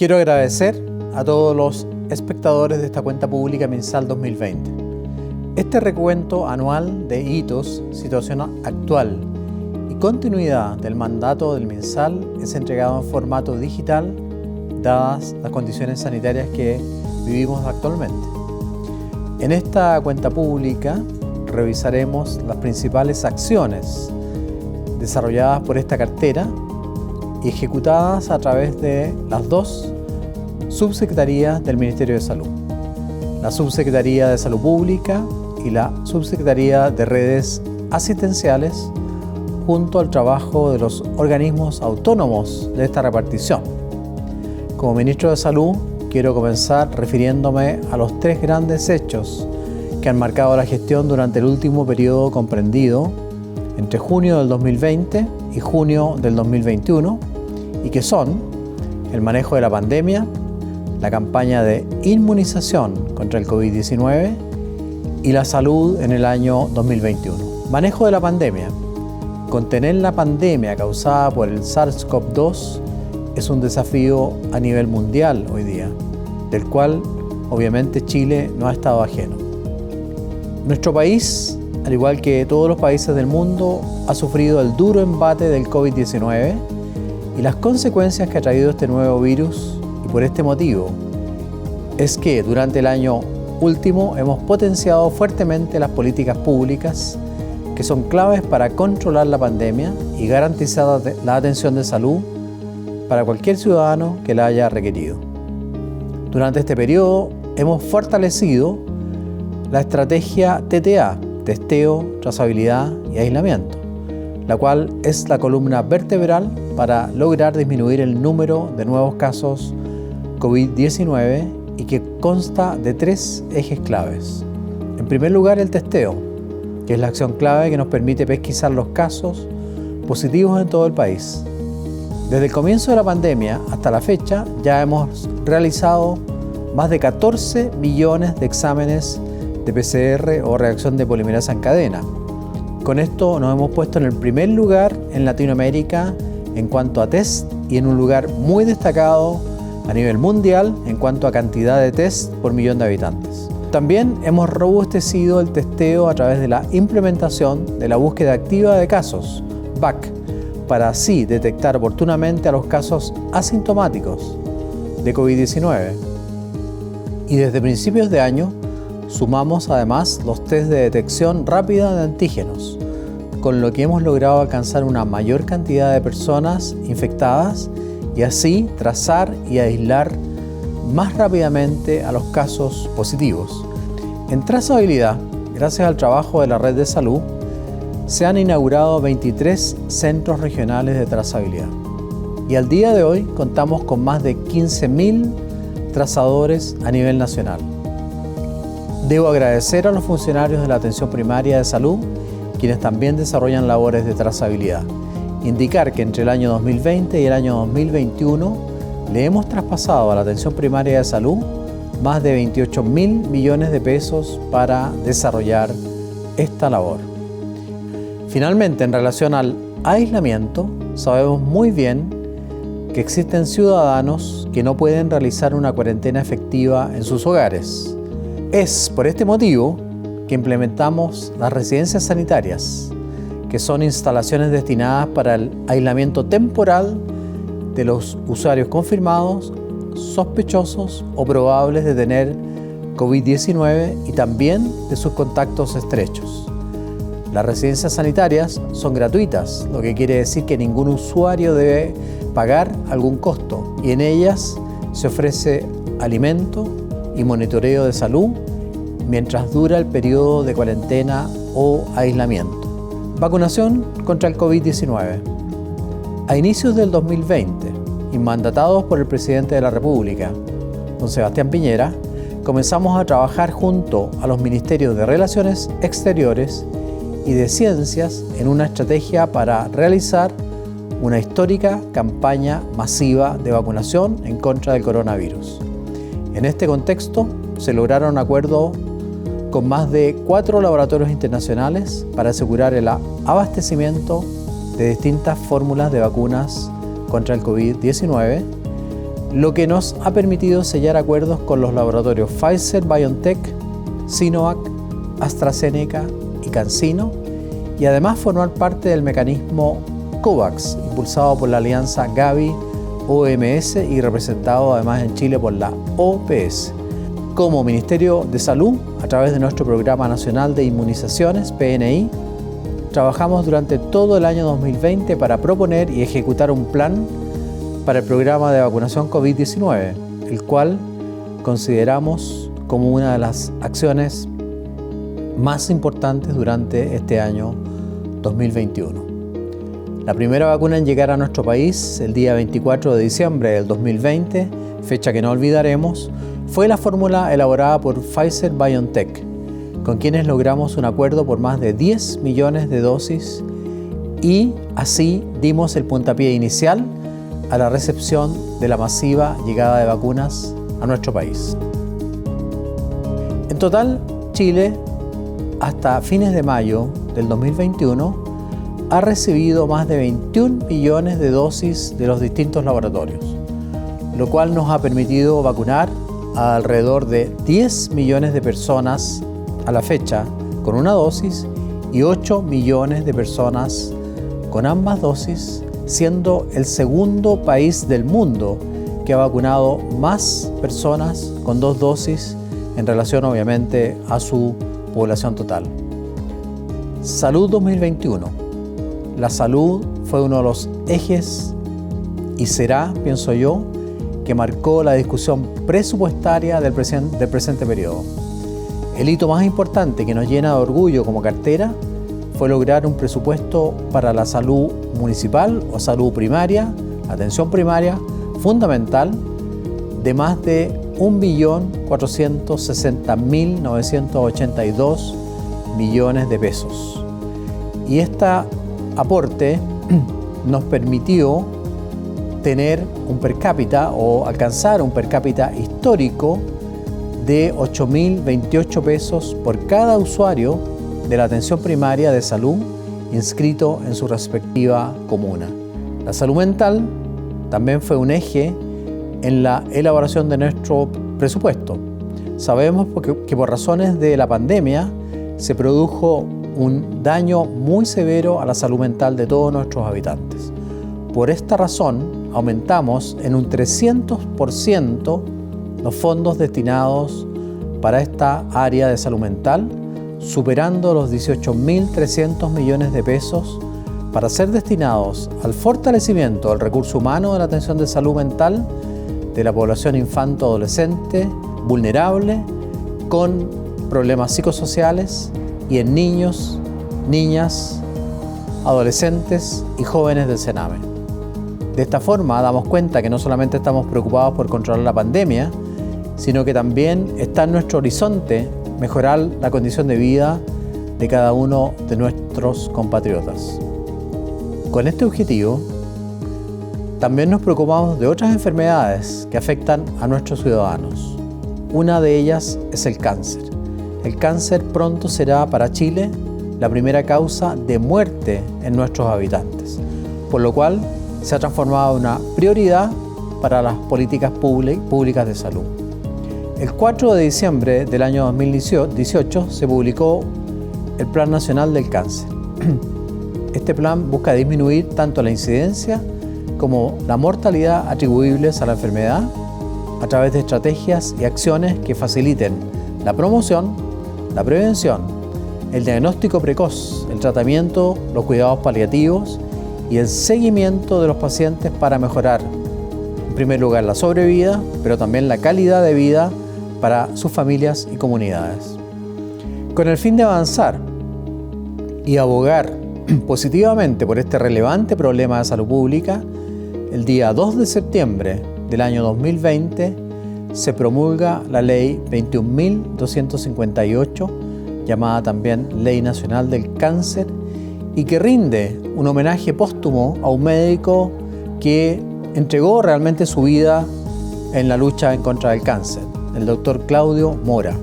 Quiero agradecer a todos los espectadores de esta cuenta pública MinSal 2020. Este recuento anual de hitos, situación actual y continuidad del mandato del MinSal es entregado en formato digital, dadas las condiciones sanitarias que vivimos actualmente. En esta cuenta pública revisaremos las principales acciones desarrolladas por esta cartera y ejecutadas a través de las dos subsecretarías del Ministerio de Salud, la Subsecretaría de Salud Pública y la Subsecretaría de Redes Asistenciales, junto al trabajo de los organismos autónomos de esta repartición. Como Ministro de Salud, quiero comenzar refiriéndome a los tres grandes hechos que han marcado la gestión durante el último periodo comprendido entre junio del 2020 y junio del 2021, y que son el manejo de la pandemia, la campaña de inmunización contra el COVID-19 y la salud en el año 2021. Manejo de la pandemia. Contener la pandemia causada por el SARS-CoV-2 es un desafío a nivel mundial hoy día, del cual obviamente Chile no ha estado ajeno. Nuestro país, al igual que todos los países del mundo, ha sufrido el duro embate del COVID-19 y las consecuencias que ha traído este nuevo virus, y por este motivo es que durante el año último hemos potenciado fuertemente las políticas públicas que son claves para controlar la pandemia y garantizar la atención de salud para cualquier ciudadano que la haya requerido. Durante este periodo hemos fortalecido la estrategia TTA, testeo, trazabilidad y aislamiento, la cual es la columna vertebral para lograr disminuir el número de nuevos casos COVID-19 y que consta de tres ejes claves. En primer lugar, el testeo, que es la acción clave que nos permite pesquisar los casos positivos en todo el país. Desde el comienzo de la pandemia hasta la fecha ya hemos realizado más de 14 millones de exámenes de PCR o reacción de polimerasa en cadena. Con esto nos hemos puesto en el primer lugar en Latinoamérica en cuanto a test y en un lugar muy destacado a nivel mundial en cuanto a cantidad de test por millón de habitantes. También hemos robustecido el testeo a través de la implementación de la búsqueda activa de casos, BAC, para así detectar oportunamente a los casos asintomáticos de COVID-19. Y desde principios de año sumamos además los test de detección rápida de antígenos, con lo que hemos logrado alcanzar una mayor cantidad de personas infectadas y así trazar y aislar más rápidamente a los casos positivos. En trazabilidad, gracias al trabajo de la red de salud, se han inaugurado 23 centros regionales de trazabilidad y al día de hoy contamos con más de 15.000 trazadores a nivel nacional. Debo agradecer a los funcionarios de la atención primaria de salud, quienes también desarrollan labores de trazabilidad. Indicar que entre el año 2020 y el año 2021 le hemos traspasado a la atención primaria de salud más de 28.000 millones de pesos para desarrollar esta labor. Finalmente, en relación al aislamiento, sabemos muy bien que existen ciudadanos que no pueden realizar una cuarentena efectiva en sus hogares. Es por este motivo que implementamos las residencias sanitarias, que son instalaciones destinadas para el aislamiento temporal de los usuarios confirmados, sospechosos o probables de tener COVID-19 y también de sus contactos estrechos. Las residencias sanitarias son gratuitas, lo que quiere decir que ningún usuario debe pagar algún costo y en ellas se ofrece alimento y monitoreo de salud mientras dura el periodo de cuarentena o aislamiento. Vacunación contra el COVID-19. A inicios del 2020, y mandatados por el presidente de la República, don Sebastián Piñera, comenzamos a trabajar junto a los Ministerios de Relaciones Exteriores y de Ciencias en una estrategia para realizar una histórica campaña masiva de vacunación en contra del coronavirus. En este contexto, se lograron acuerdos con más de 4 laboratorios internacionales para asegurar el abastecimiento de distintas fórmulas de vacunas contra el COVID-19, lo que nos ha permitido sellar acuerdos con los laboratorios Pfizer, BioNTech, Sinovac, AstraZeneca y CanSino, y además formar parte del mecanismo COVAX, impulsado por la alianza Gavi-OMS y representado además en Chile por la OPS. Como Ministerio de Salud, a través de nuestro Programa Nacional de Inmunizaciones, PNI, trabajamos durante todo el año 2020 para proponer y ejecutar un plan para el programa de vacunación COVID-19, el cual consideramos como una de las acciones más importantes durante este año 2021. La primera vacuna en llegar a nuestro país el día 24 de diciembre del 2020, fecha que no olvidaremos, fue la fórmula elaborada por Pfizer-BioNTech, con quienes logramos un acuerdo por más de 10 millones de dosis y así dimos el puntapié inicial a la recepción de la masiva llegada de vacunas a nuestro país. En total, Chile, hasta fines de mayo del 2021, ha recibido más de 21 millones de dosis de los distintos laboratorios, lo cual nos ha permitido vacunar a alrededor de 10 millones de personas a la fecha con una dosis y 8 millones de personas con ambas dosis, siendo el segundo país del mundo que ha vacunado más personas con 2 dosis en relación obviamente a su población total. Salud 2021. La salud fue uno de los ejes y será, pienso yo, que marcó la discusión presupuestaria del presente periodo. El hito más importante que nos llena de orgullo como cartera fue lograr un presupuesto para la salud municipal o salud primaria, atención primaria, fundamental, de más de 1.460.982 millones de pesos. Y este aporte nos permitió tener un per cápita o alcanzar un per cápita histórico de 8.028 pesos por cada usuario de la atención primaria de salud inscrito en su respectiva comuna. La salud mental también fue un eje en la elaboración de nuestro presupuesto. Sabemos que por razones de la pandemia se produjo un daño muy severo a la salud mental de todos nuestros habitantes. Por esta razón, aumentamos en un 300% los fondos destinados para esta área de salud mental, superando los 18.300 millones de pesos para ser destinados al fortalecimiento del recurso humano de la atención de salud mental de la población infanto-adolescente vulnerable con problemas psicosociales y en niños, niñas, adolescentes y jóvenes del Sename. De esta forma damos cuenta que no solamente estamos preocupados por controlar la pandemia, sino que también está en nuestro horizonte mejorar la condición de vida de cada uno de nuestros compatriotas. Con este objetivo, también nos preocupamos de otras enfermedades que afectan a nuestros ciudadanos. Una de ellas es el cáncer. El cáncer pronto será para Chile la primera causa de muerte en nuestros habitantes, por lo cual se ha transformado en una prioridad para las políticas públicas de salud. El 4 de diciembre del año 2018 se publicó el Plan Nacional del Cáncer. Este plan busca disminuir tanto la incidencia como la mortalidad atribuibles a la enfermedad a través de estrategias y acciones que faciliten la promoción, la prevención, el diagnóstico precoz, el tratamiento, los cuidados paliativos y el seguimiento de los pacientes para mejorar, en primer lugar, la sobrevida, pero también la calidad de vida para sus familias y comunidades. Con el fin de avanzar y abogar positivamente por este relevante problema de salud pública, el día 2 de septiembre del año 2020 se promulga la Ley 21.258, llamada también Ley Nacional del Cáncer, y que rinde un homenaje póstumo a un médico que entregó realmente su vida en la lucha en contra del cáncer, el doctor Claudio Mora,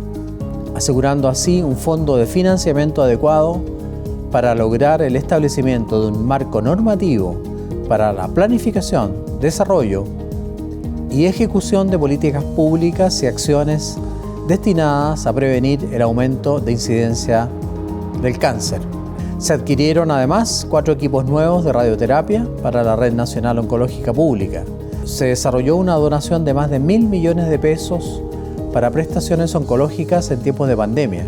asegurando así un fondo de financiamiento adecuado para lograr el establecimiento de un marco normativo para la planificación, desarrollo y ejecución de políticas públicas y acciones destinadas a prevenir el aumento de incidencia del cáncer. Se adquirieron además 4 equipos nuevos de radioterapia para la Red Nacional Oncológica Pública. Se desarrolló una donación de más de 1.000 millones de pesos para prestaciones oncológicas en tiempos de pandemia,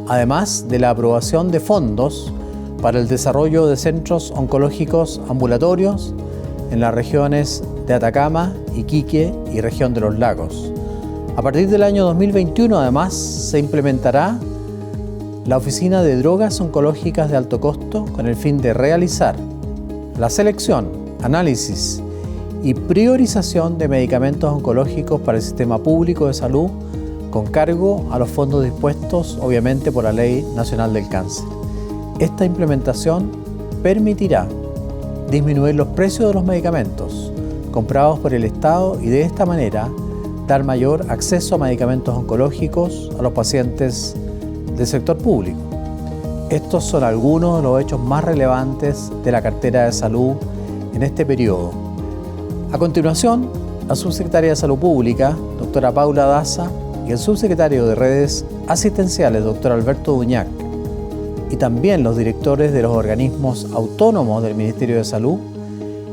además de la aprobación de fondos para el desarrollo de centros oncológicos ambulatorios en las regiones de Atacama, Iquique y región de los Lagos. A partir del año 2021, además, se implementará la Oficina de Drogas Oncológicas de Alto Costo con el fin de realizar la selección, análisis y priorización de medicamentos oncológicos para el sistema público de salud con cargo a los fondos dispuestos, obviamente, por la Ley Nacional del Cáncer. Esta implementación permitirá disminuir los precios de los medicamentos comprados por el Estado y de esta manera dar mayor acceso a medicamentos oncológicos a los pacientes del sector público. Estos son algunos de los hechos más relevantes de la cartera de salud en este periodo. A continuación, la subsecretaria de Salud Pública, doctora Paula Daza, y el subsecretario de Redes Asistenciales, doctor Alberto Duñac, y también los directores de los organismos autónomos del Ministerio de Salud,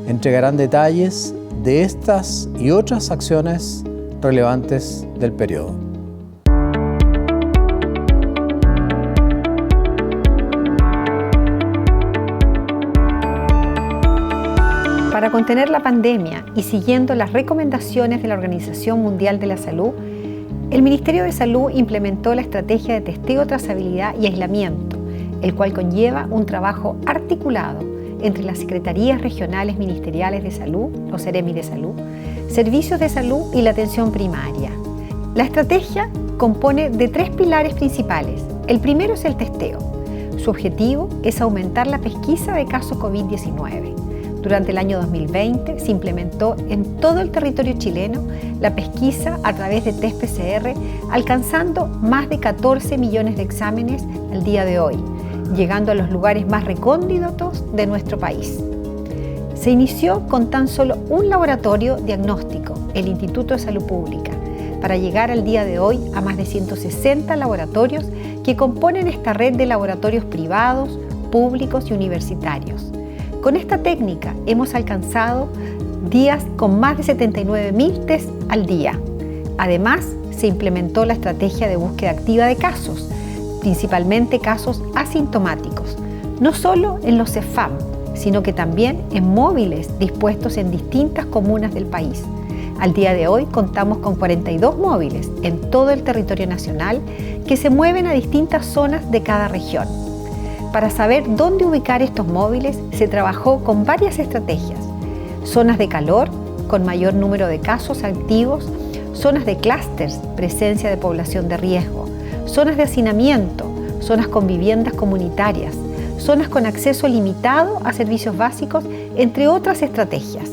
entregarán detalles de estas y otras acciones relevantes del periodo. Para contener la pandemia y siguiendo las recomendaciones de la Organización Mundial de la Salud, el Ministerio de Salud implementó la estrategia de testeo, trazabilidad y aislamiento, el cual conlleva un trabajo articulado entre las Secretarías Regionales Ministeriales de Salud, los Seremi de Salud, Servicios de Salud y la atención primaria. La estrategia compone de 3 pilares principales. El primero es el testeo. Su objetivo es aumentar la pesquisa de casos COVID-19. Durante el año 2020 se implementó en todo el territorio chileno la pesquisa a través de test PCR, alcanzando más de 14 millones de exámenes al día de hoy, llegando a los lugares más recónditos de nuestro país. Se inició con tan solo un laboratorio diagnóstico, el Instituto de Salud Pública, para llegar al día de hoy a más de 160 laboratorios que componen esta red de laboratorios privados, públicos y universitarios. Con esta técnica hemos alcanzado días con más de 79.000 test al día. Además, se implementó la estrategia de búsqueda activa de casos, principalmente casos asintomáticos, no solo en los CEFAM, sino que también en móviles dispuestos en distintas comunas del país. Al día de hoy contamos con 42 móviles en todo el territorio nacional que se mueven a distintas zonas de cada región. Para saber dónde ubicar estos móviles se trabajó con varias estrategias. Zonas de calor, con mayor número de casos activos, zonas de clústeres, presencia de población de riesgo, zonas de hacinamiento, zonas con viviendas comunitarias, zonas con acceso limitado a servicios básicos, entre otras estrategias.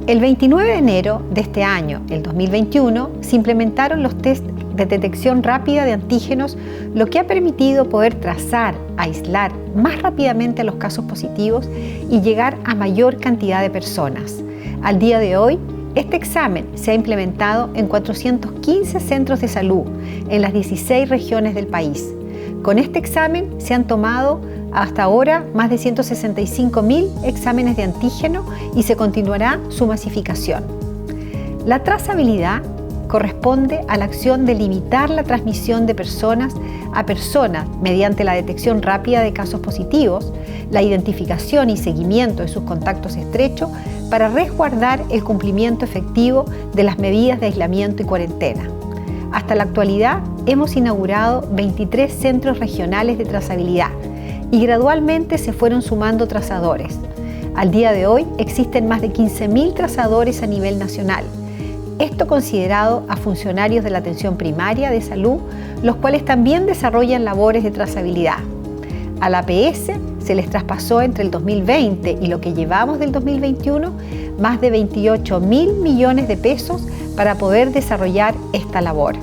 El 29 de enero de este año, el 2021, se implementaron los test de detección rápida de antígenos, lo que ha permitido poder trazar, aislar más rápidamente a los casos positivos y llegar a mayor cantidad de personas. Al día de hoy, este examen se ha implementado en 415 centros de salud en las 16 regiones del país. Con este examen se han tomado hasta ahora más de 165.000 exámenes de antígeno y se continuará su masificación. La trazabilidad corresponde a la acción de limitar la transmisión de personas a personas mediante la detección rápida de casos positivos, la identificación y seguimiento de sus contactos estrechos para resguardar el cumplimiento efectivo de las medidas de aislamiento y cuarentena. Hasta la actualidad hemos inaugurado 23 centros regionales de trazabilidad y gradualmente se fueron sumando trazadores. Al día de hoy existen más de 15.000 trazadores a nivel nacional. Esto considerado a funcionarios de la atención primaria de salud, los cuales también desarrollan labores de trazabilidad. A la APS se les traspasó entre el 2020 y lo que llevamos del 2021 más de 28.000 millones de pesos para poder desarrollar esta labor.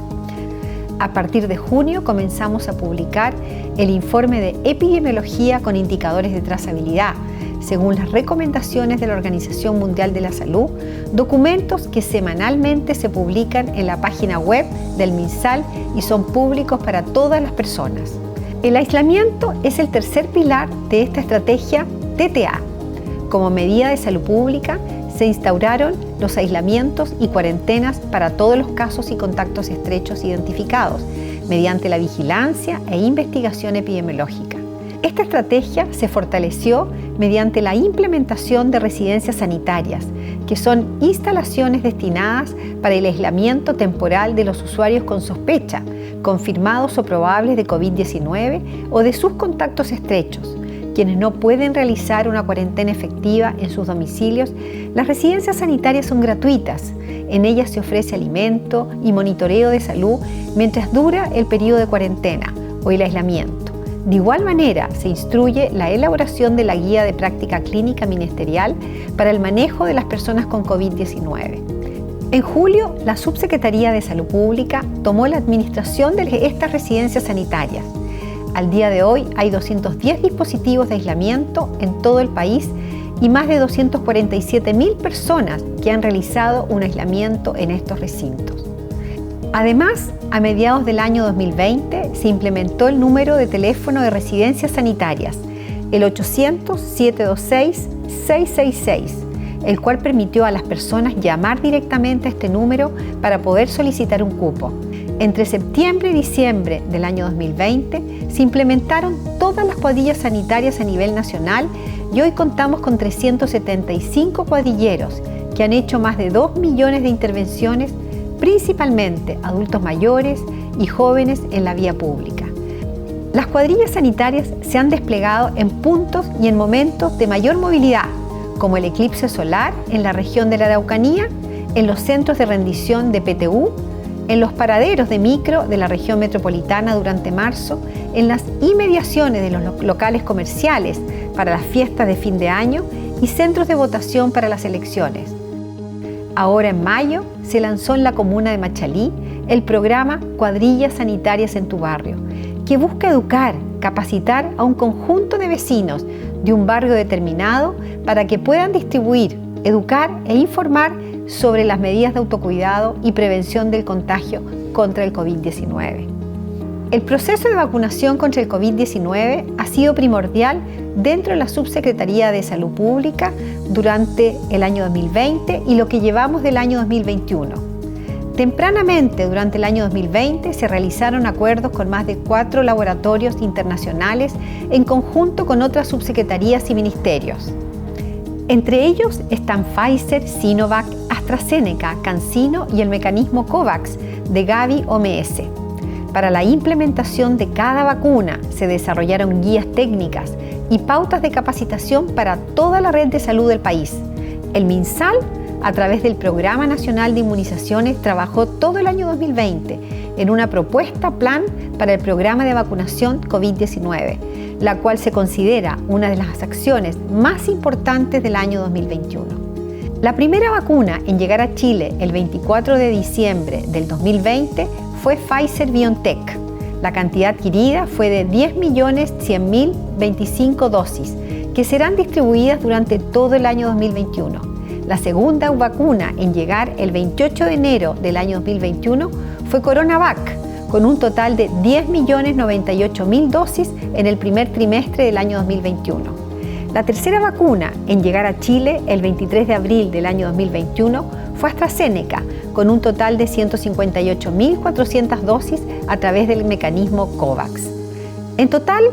A partir de junio comenzamos a publicar el informe de epidemiología con indicadores de trazabilidad, según las recomendaciones de la Organización Mundial de la Salud, documentos que semanalmente se publican en la página web del MinSal y son públicos para todas las personas. El aislamiento es el tercer pilar de esta estrategia TTA. Como medida de salud pública, se instauraron los aislamientos y cuarentenas para todos los casos y contactos estrechos identificados, mediante la vigilancia e investigación epidemiológica. Esta estrategia se fortaleció mediante la implementación de residencias sanitarias, que son instalaciones destinadas para el aislamiento temporal de los usuarios con sospecha, confirmados o probables de COVID-19 o de sus contactos estrechos. Quienes no pueden realizar una cuarentena efectiva en sus domicilios, las residencias sanitarias son gratuitas. En ellas se ofrece alimento y monitoreo de salud mientras dura el periodo de cuarentena o el aislamiento. De igual manera, se instruye la elaboración de la guía de práctica clínica ministerial para el manejo de las personas con COVID-19. En julio, la Subsecretaría de Salud Pública tomó la administración de estas residencias sanitarias. Al día de hoy hay 210 dispositivos de aislamiento en todo el país y más de 247.000 personas que han realizado un aislamiento en estos recintos. Además, a mediados del año 2020 se implementó el número de teléfono de residencias sanitarias, el 800-726-666, el cual permitió a las personas llamar directamente a este número para poder solicitar un cupo. Entre septiembre y diciembre del año 2020 se implementaron todas las cuadrillas sanitarias a nivel nacional y hoy contamos con 375 cuadrilleros que han hecho más de 2 millones de intervenciones, principalmente adultos mayores y jóvenes en la vía pública. Las cuadrillas sanitarias se han desplegado en puntos y en momentos de mayor movilidad, como el eclipse solar en la región de la Araucanía, en los centros de rendición de PTU, en los paraderos de micro de la región metropolitana durante marzo, en las inmediaciones de los locales comerciales para las fiestas de fin de año y centros de votación para las elecciones. Ahora en mayo se lanzó en la comuna de Machalí el programa Cuadrillas Sanitarias en tu Barrio, que busca educar, capacitar a un conjunto de vecinos de un barrio determinado para que puedan distribuir, educar e informar sobre las medidas de autocuidado y prevención del contagio contra el COVID-19. El proceso de vacunación contra el COVID-19 ha sido primordial dentro de la Subsecretaría de Salud Pública durante el año 2020 y lo que llevamos del año 2021. Tempranamente, durante el año 2020, se realizaron acuerdos con más de 4 laboratorios internacionales en conjunto con otras subsecretarías y ministerios. Entre ellos están Pfizer, Sinovac, AstraZeneca, CanSino y el mecanismo COVAX de Gavi-OMS. Para la implementación de cada vacuna se desarrollaron guías técnicas y pautas de capacitación para toda la red de salud del país. El MinSal, a través del Programa Nacional de Inmunizaciones, trabajó todo el año 2020 en una propuesta plan para el programa de vacunación COVID-19, la cual se considera una de las acciones más importantes del año 2021. La primera vacuna en llegar a Chile el 24 de diciembre del 2020 fue Pfizer-BioNTech. La cantidad adquirida fue de 10.100.025 dosis, que serán distribuidas durante todo el año 2021. La segunda vacuna en llegar el 28 de enero del año 2021 fue CoronaVac, con un total de 10.098.000 dosis en el primer trimestre del año 2021. La tercera vacuna en llegar a Chile el 23 de abril del año 2021 fue AstraZeneca, con un total de 158.400 dosis a través del mecanismo COVAX. En total,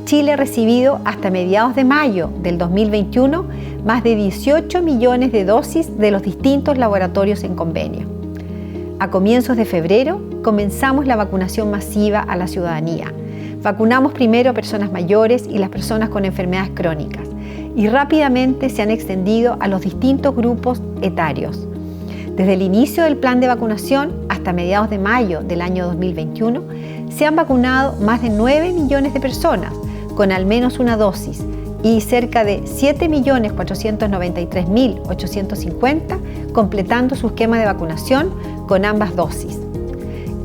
Chile ha recibido hasta mediados de mayo del 2021 más de 18 millones de dosis de los distintos laboratorios en convenio. A comienzos de febrero comenzamos la vacunación masiva a la ciudadanía. Vacunamos primero a personas mayores y las personas con enfermedades crónicas y rápidamente se han extendido a los distintos grupos etarios. Desde el inicio del plan de vacunación hasta mediados de mayo del año 2021 se han vacunado más de 9 millones de personas con al menos una dosis y cerca de 7.493.850 completando su esquema de vacunación con ambas dosis.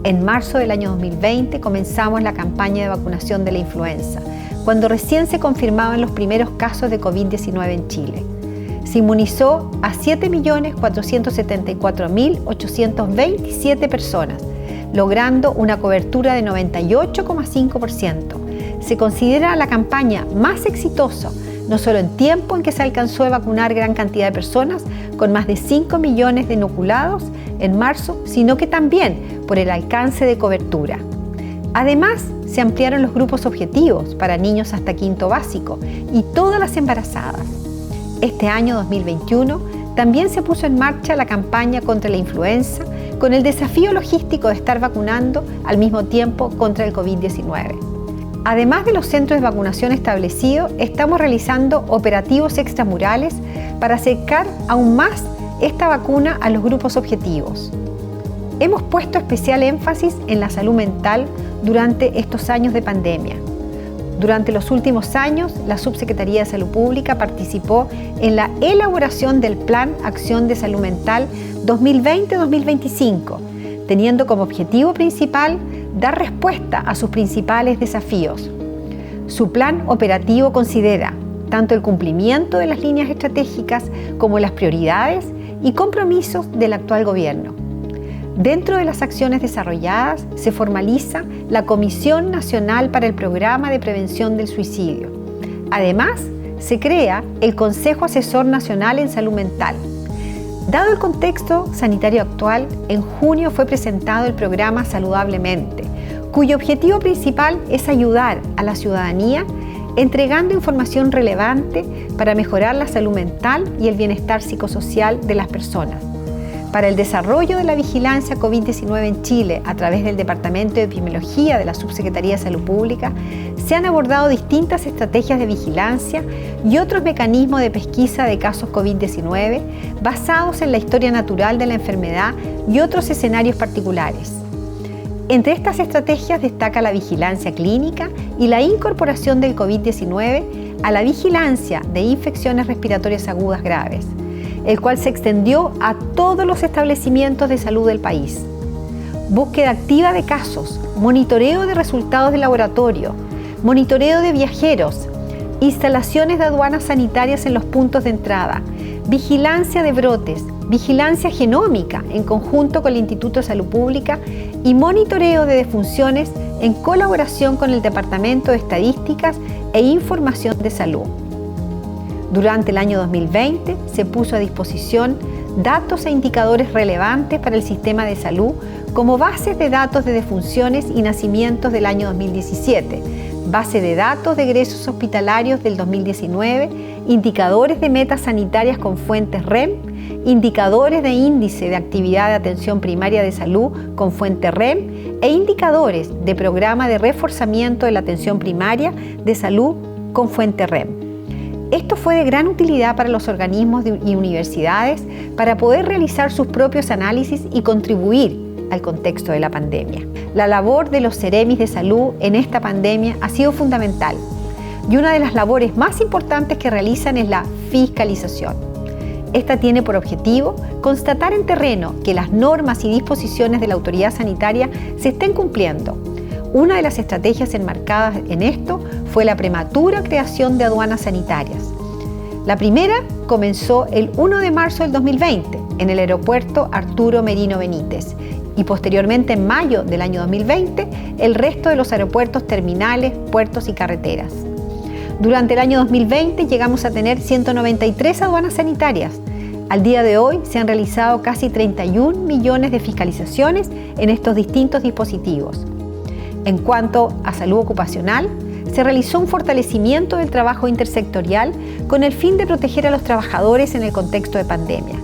En marzo del año 2020 comenzamos la campaña de vacunación de la influenza, cuando recién se confirmaban los primeros casos de COVID-19 en Chile. Se inmunizó a 7.474.827 personas, logrando una cobertura de 98,5%. Se considera la campaña más exitosa, no solo en tiempo en que se alcanzó a vacunar gran cantidad de personas, con más de 5 millones de inoculados en marzo, sino que también por el alcance de cobertura. Además, se ampliaron los grupos objetivos para niños hasta quinto básico y todas las embarazadas. Este año 2021 también se puso en marcha la campaña contra la influenza, con el desafío logístico de estar vacunando al mismo tiempo contra el COVID-19. Además de los centros de vacunación establecidos, estamos realizando operativos extramurales para acercar aún más esta vacuna a los grupos objetivos. Hemos puesto especial énfasis en la salud mental durante estos años de pandemia. Durante los últimos años, la Subsecretaría de Salud Pública participó en la elaboración del Plan Acción de Salud Mental 2020-2025, teniendo como objetivo principal dar respuesta a sus principales desafíos. Su plan operativo considera tanto el cumplimiento de las líneas estratégicas como las prioridades y compromisos del actual gobierno. Dentro de las acciones desarrolladas se formaliza la Comisión Nacional para el Programa de Prevención del Suicidio. Además, se crea el Consejo Asesor Nacional en Salud Mental. Dado el contexto sanitario actual, en junio fue presentado el programa Saludablemente, cuyo objetivo principal es ayudar a la ciudadanía entregando información relevante para mejorar la salud mental y el bienestar psicosocial de las personas. Para el desarrollo de la vigilancia COVID-19 en Chile a través del Departamento de Epidemiología de la Subsecretaría de Salud Pública, se han abordado distintas estrategias de vigilancia y otros mecanismos de pesquisa de casos COVID-19 basados en la historia natural de la enfermedad y otros escenarios particulares. Entre estas estrategias destaca la vigilancia clínica y la incorporación del COVID-19 a la vigilancia de infecciones respiratorias agudas graves, el cual se extendió a todos los establecimientos de salud del país. Búsqueda activa de casos, monitoreo de resultados de laboratorio, monitoreo de viajeros, instalaciones de aduanas sanitarias en los puntos de entrada, vigilancia de brotes, vigilancia genómica en conjunto con el Instituto de Salud Pública y monitoreo de defunciones en colaboración con el Departamento de Estadísticas e Información de Salud. Durante el año 2020 se puso a disposición datos e indicadores relevantes para el sistema de salud como bases de datos de defunciones y nacimientos del año 2017, base de datos de egresos hospitalarios del 2019, indicadores de metas sanitarias con fuentes REM, indicadores de índice de actividad de atención primaria de salud con fuente REM e indicadores de programa de reforzamiento de la atención primaria de salud con fuente REM. Esto fue de gran utilidad para los organismos y universidades para poder realizar sus propios análisis y contribuir al contexto de la pandemia. La labor de los Ceremis de Salud en esta pandemia ha sido fundamental y una de las labores más importantes que realizan es la fiscalización. Esta tiene por objetivo constatar en terreno que las normas y disposiciones de la autoridad sanitaria se estén cumpliendo. Una de las estrategias enmarcadas en esto fue la prematura creación de aduanas sanitarias. La primera comenzó el 1 de marzo del 2020 en el aeropuerto Arturo Merino Benítez y posteriormente en mayo del año 2020 el resto de los aeropuertos, terminales, puertos y carreteras. Durante el año 2020 llegamos a tener 193 aduanas sanitarias. Al día de hoy se han realizado casi 31 millones de fiscalizaciones en estos distintos dispositivos. En cuanto a salud ocupacional, se realizó un fortalecimiento del trabajo intersectorial con el fin de proteger a los trabajadores en el contexto de pandemia.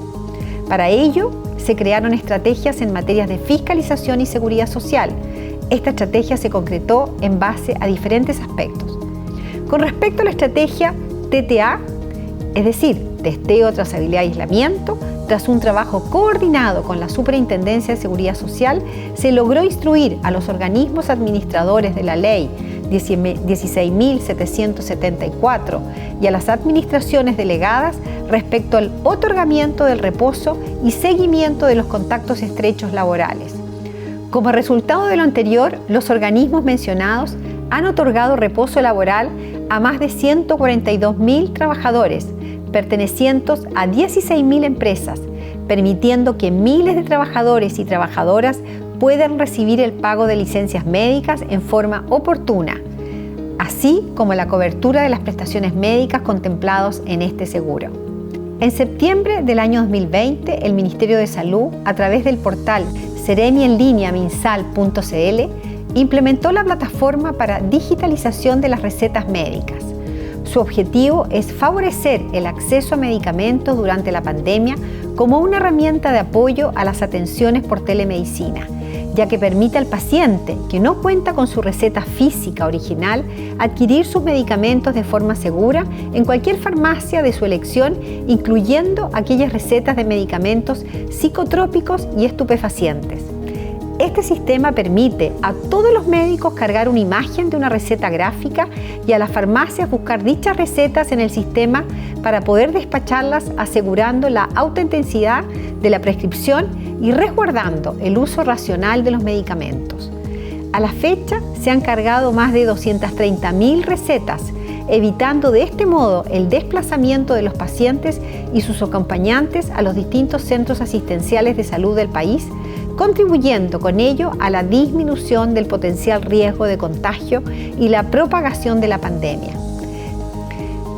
Para ello, se crearon estrategias en materias de fiscalización y seguridad social. Esta estrategia se concretó en base a diferentes aspectos. Con respecto a la estrategia TTA, es decir, testeo, trazabilidad y aislamiento, tras un trabajo coordinado con la Superintendencia de Seguridad Social, se logró instruir a los organismos administradores de la Ley 16.774 y a las administraciones delegadas respecto al otorgamiento del reposo y seguimiento de los contactos estrechos laborales. Como resultado de lo anterior, los organismos mencionados han otorgado reposo laboral a más de 142.000 trabajadores, pertenecientes a 16.000 empresas, permitiendo que miles de trabajadores y trabajadoras puedan recibir el pago de licencias médicas en forma oportuna, así como la cobertura de las prestaciones médicas contempladas en este seguro. En septiembre del año 2020, el Ministerio de Salud, a través del portal seremi-en-línea-minsal.cl, implementó la plataforma para digitalización de las recetas médicas. Su objetivo es favorecer el acceso a medicamentos durante la pandemia como una herramienta de apoyo a las atenciones por telemedicina, ya que permite al paciente que no cuenta con su receta física original adquirir sus medicamentos de forma segura en cualquier farmacia de su elección, incluyendo aquellas recetas de medicamentos psicotrópicos y estupefacientes. Este sistema permite a todos los médicos cargar una imagen de una receta gráfica y a las farmacias buscar dichas recetas en el sistema para poder despacharlas, asegurando la autenticidad de la prescripción y resguardando el uso racional de los medicamentos. A la fecha se han cargado más de 230.000 recetas, evitando de este modo el desplazamiento de los pacientes y sus acompañantes a los distintos centros asistenciales de salud del país, contribuyendo con ello a la disminución del potencial riesgo de contagio y la propagación de la pandemia.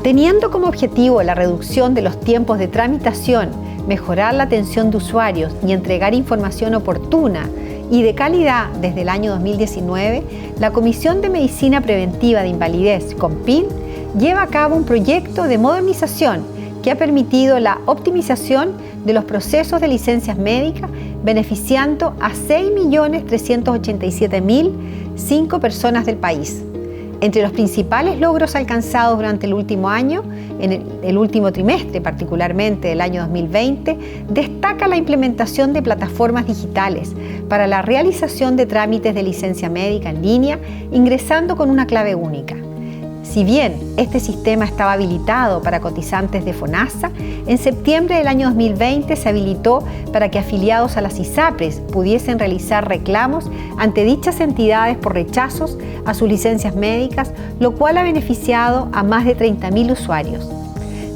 Teniendo como objetivo la reducción de los tiempos de tramitación, mejorar la atención de usuarios y entregar información oportuna y de calidad desde el año 2019, la Comisión de Medicina Preventiva de Invalidez, COMPIN, lleva a cabo un proyecto de modernización que ha permitido la optimización de los procesos de licencias médicas, beneficiando a 6.387.005 personas del país. Entre los principales logros alcanzados durante el último año, en el último trimestre particularmente del año 2020, destaca la implementación de plataformas digitales para la realización de trámites de licencia médica en línea, ingresando con una clave única. Si bien este sistema estaba habilitado para cotizantes de FONASA, en septiembre del año 2020 se habilitó para que afiliados a las ISAPRES pudiesen realizar reclamos ante dichas entidades por rechazos a sus licencias médicas, lo cual ha beneficiado a más de 30.000 usuarios.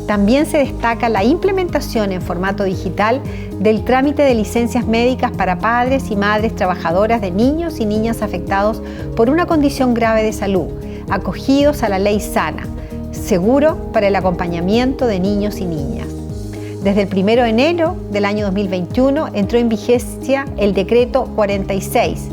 También se destaca la implementación en formato digital del trámite de licencias médicas para padres y madres trabajadoras de niños y niñas afectados por una condición grave de salud, acogidos a la Ley Sana, seguro para el acompañamiento de niños y niñas. Desde el 1 de enero del año 2021 entró en vigencia el Decreto 46,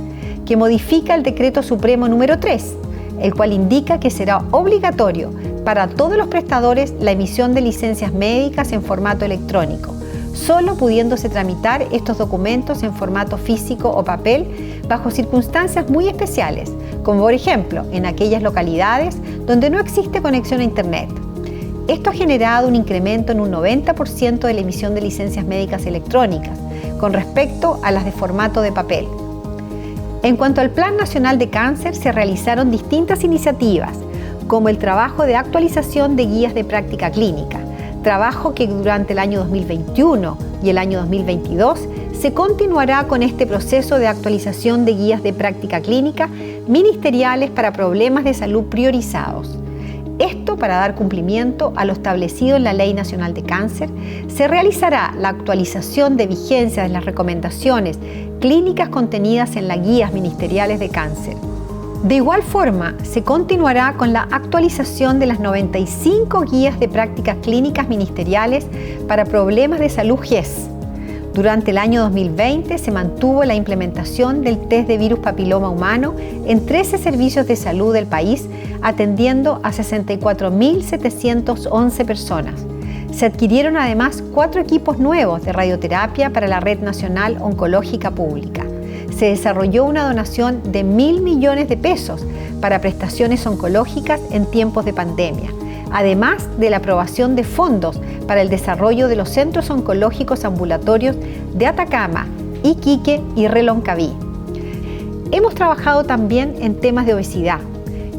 que modifica el Decreto Supremo número 3, el cual indica que será obligatorio para todos los prestadores la emisión de licencias médicas en formato electrónico, solo pudiéndose tramitar estos documentos en formato físico o papel bajo circunstancias muy especiales, como por ejemplo en aquellas localidades donde no existe conexión a Internet. Esto ha generado un incremento en un 90% de la emisión de licencias médicas electrónicas con respecto a las de formato de papel. En cuanto al Plan Nacional de Cáncer, se realizaron distintas iniciativas, como el trabajo de actualización de guías de práctica clínica, trabajo que durante el año 2021 y el año 2022 se continuará con este proceso de actualización de guías de práctica clínica ministeriales para problemas de salud priorizados. Esto para dar cumplimiento a lo establecido en la Ley Nacional de Cáncer. Se realizará la actualización de vigencia de las recomendaciones clínicas contenidas en las guías ministeriales de cáncer. De igual forma, se continuará con la actualización de las 95 guías de prácticas clínicas ministeriales para problemas de salud GES. Durante el año 2020 se mantuvo la implementación del test de virus papiloma humano en 13 servicios de salud del país, atendiendo a 64.711 personas. Se adquirieron además 4 equipos nuevos de radioterapia para la Red Nacional Oncológica Pública. Se desarrolló una donación de 1.000 millones de pesos para prestaciones oncológicas en tiempos de pandemia, además de la aprobación de fondos para el desarrollo de los centros oncológicos ambulatorios de Atacama, Iquique y Reloncaví. Hemos trabajado también en temas de obesidad,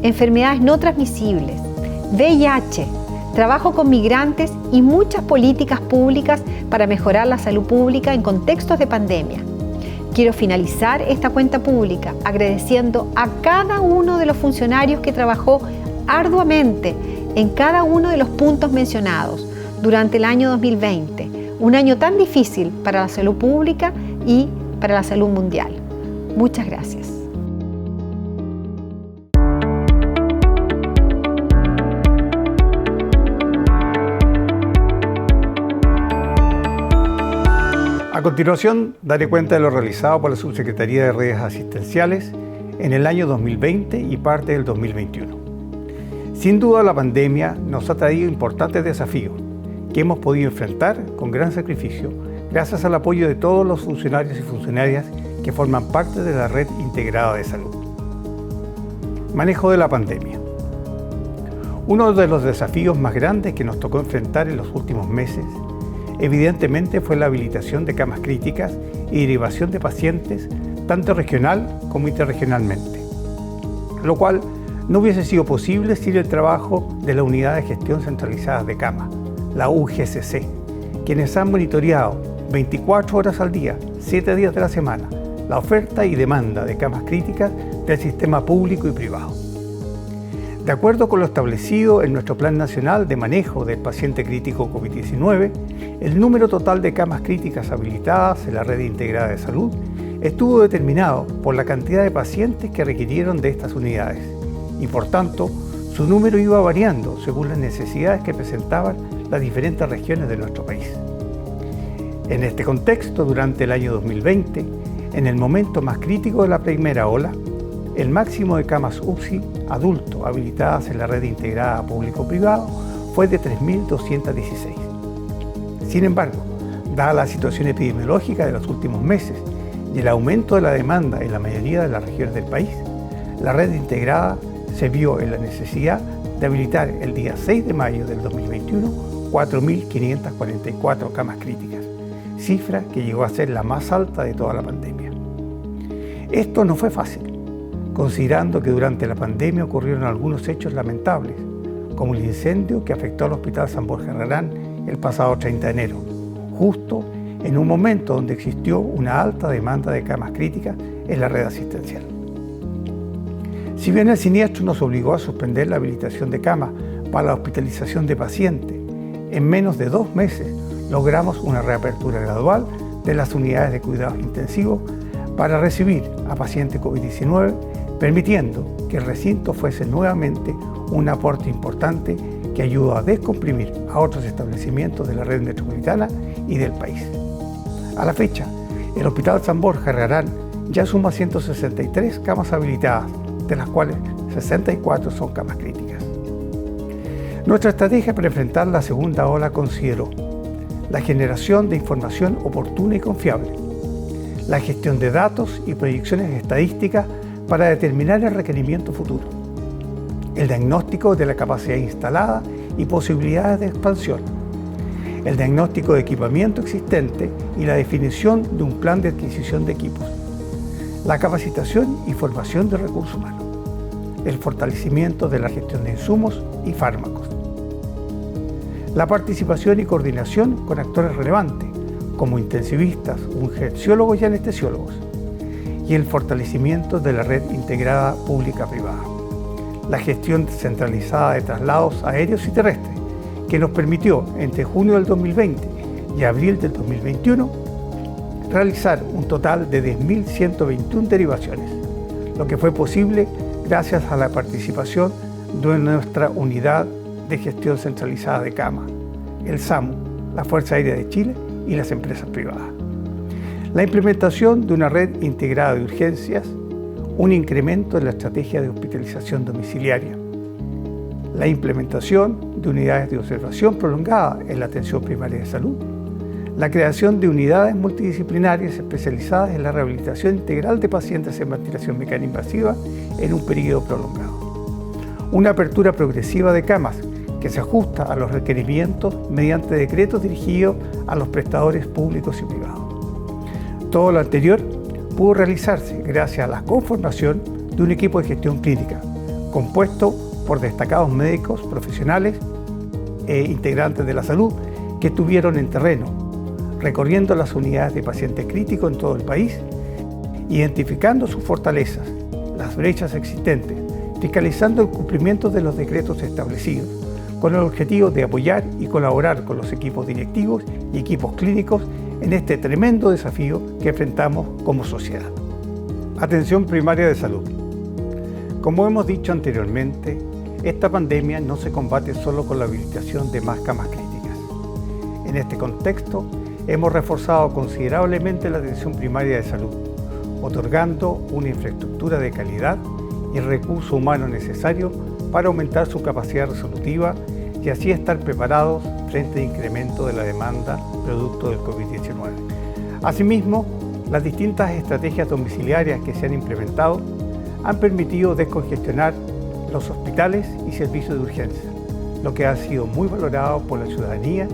enfermedades no transmisibles, VIH, trabajo con migrantes y muchas políticas públicas para mejorar la salud pública en contextos de pandemia. Quiero finalizar esta cuenta pública agradeciendo a cada uno de los funcionarios que trabajó arduamente en cada uno de los puntos mencionados durante el año 2020, un año tan difícil para la salud pública y para la salud mundial. Muchas gracias. A continuación, daré cuenta de lo realizado por la Subsecretaría de Redes Asistenciales en el año 2020 y parte del 2021. Sin duda, la pandemia nos ha traído importantes desafíos que hemos podido enfrentar con gran sacrificio gracias al apoyo de todos los funcionarios y funcionarias que forman parte de la Red Integrada de Salud. Manejo de la pandemia. Uno de los desafíos más grandes que nos tocó enfrentar en los últimos meses evidentemente fue la habilitación de camas críticas y derivación de pacientes tanto regional como interregionalmente, lo cual no hubiese sido posible sin el trabajo de la Unidad de Gestión Centralizada de Cama, la UGCC, quienes han monitoreado 24 horas al día, 7 días de la semana, la oferta y demanda de camas críticas del sistema público y privado. De acuerdo con lo establecido en nuestro Plan Nacional de Manejo del Paciente Crítico COVID-19, el número total de camas críticas habilitadas en la Red Integrada de Salud estuvo determinado por la cantidad de pacientes que requirieron de estas unidades y, por tanto, su número iba variando según las necesidades que presentaban las diferentes regiones de nuestro país. En este contexto, durante el año 2020, en el momento más crítico de la primera ola, el máximo de camas UCI adulto habilitadas en la Red Integrada Público-Privado fue de 3.216. Sin embargo, dada la situación epidemiológica de los últimos meses y el aumento de la demanda en la mayoría de las regiones del país, la Red Integrada se vio en la necesidad de habilitar el día 6 de mayo del 2021 4.544 camas críticas, cifra que llegó a ser la más alta de toda la pandemia. Esto no fue fácil, considerando que durante la pandemia ocurrieron algunos hechos lamentables, como el incendio que afectó al Hospital San Borja Herrerán el pasado 30 de enero, justo en un momento donde existió una alta demanda de camas críticas en la red asistencial. Si bien el siniestro nos obligó a suspender la habilitación de camas para la hospitalización de pacientes, en menos de 2 meses logramos una reapertura gradual de las unidades de cuidados intensivos para recibir a pacientes COVID-19, permitiendo que el recinto fuese nuevamente un aporte importante que ayudó a descomprimir a otros establecimientos de la red metropolitana y del país. A la fecha, el Hospital San Borja Herrerán ya suma 163 camas habilitadas, de las cuales 64 son camas críticas. Nuestra estrategia para enfrentar la segunda ola consideró la generación de información oportuna y confiable, la gestión de datos y proyecciones estadísticas para determinar el requerimiento futuro, el diagnóstico de la capacidad instalada y posibilidades de expansión, el diagnóstico de equipamiento existente y la definición de un plan de adquisición de equipos, la capacitación y formación de recursos humanos, el fortalecimiento de la gestión de insumos y fármacos, la participación y coordinación con actores relevantes, como intensivistas, urgenciólogos y anestesiólogos, y el fortalecimiento de la red integrada pública-privada, la gestión centralizada de traslados aéreos y terrestres, que nos permitió entre junio del 2020 y abril del 2021 realizar un total de 10.121 derivaciones, lo que fue posible gracias a la participación de nuestra Unidad de Gestión Centralizada de Cama, el SAMU, la Fuerza Aérea de Chile y las empresas privadas. La implementación de una red integrada de urgencias, un incremento en la estrategia de hospitalización domiciliaria, la implementación de unidades de observación prolongada en la atención primaria de salud, la creación de unidades multidisciplinarias especializadas en la rehabilitación integral de pacientes en ventilación mecánica invasiva en un periodo prolongado, una apertura progresiva de camas que se ajusta a los requerimientos mediante decretos dirigidos a los prestadores públicos y privados. Todo lo anterior pudo realizarse gracias a la conformación de un equipo de gestión clínica compuesto por destacados médicos profesionales e integrantes de la salud que estuvieron en terreno, recorriendo las unidades de pacientes críticos en todo el país identificando sus fortalezas, las brechas existentes, fiscalizando el cumplimiento de los decretos establecidos, con el objetivo de apoyar y colaborar con los equipos directivos y equipos clínicos en este tremendo desafío que enfrentamos como sociedad. Atención primaria de salud. Como hemos dicho anteriormente, esta pandemia no se combate solo con la habilitación de más camas críticas. En este contexto, hemos reforzado considerablemente la atención primaria de salud, otorgando una infraestructura de calidad y el recurso humano necesario para aumentar su capacidad resolutiva y así estar preparados frente al incremento de la demanda producto del COVID-19. Asimismo, las distintas estrategias domiciliarias que se han implementado han permitido descongestionar los hospitales y servicios de urgencia, lo que ha sido muy valorado por la ciudadanía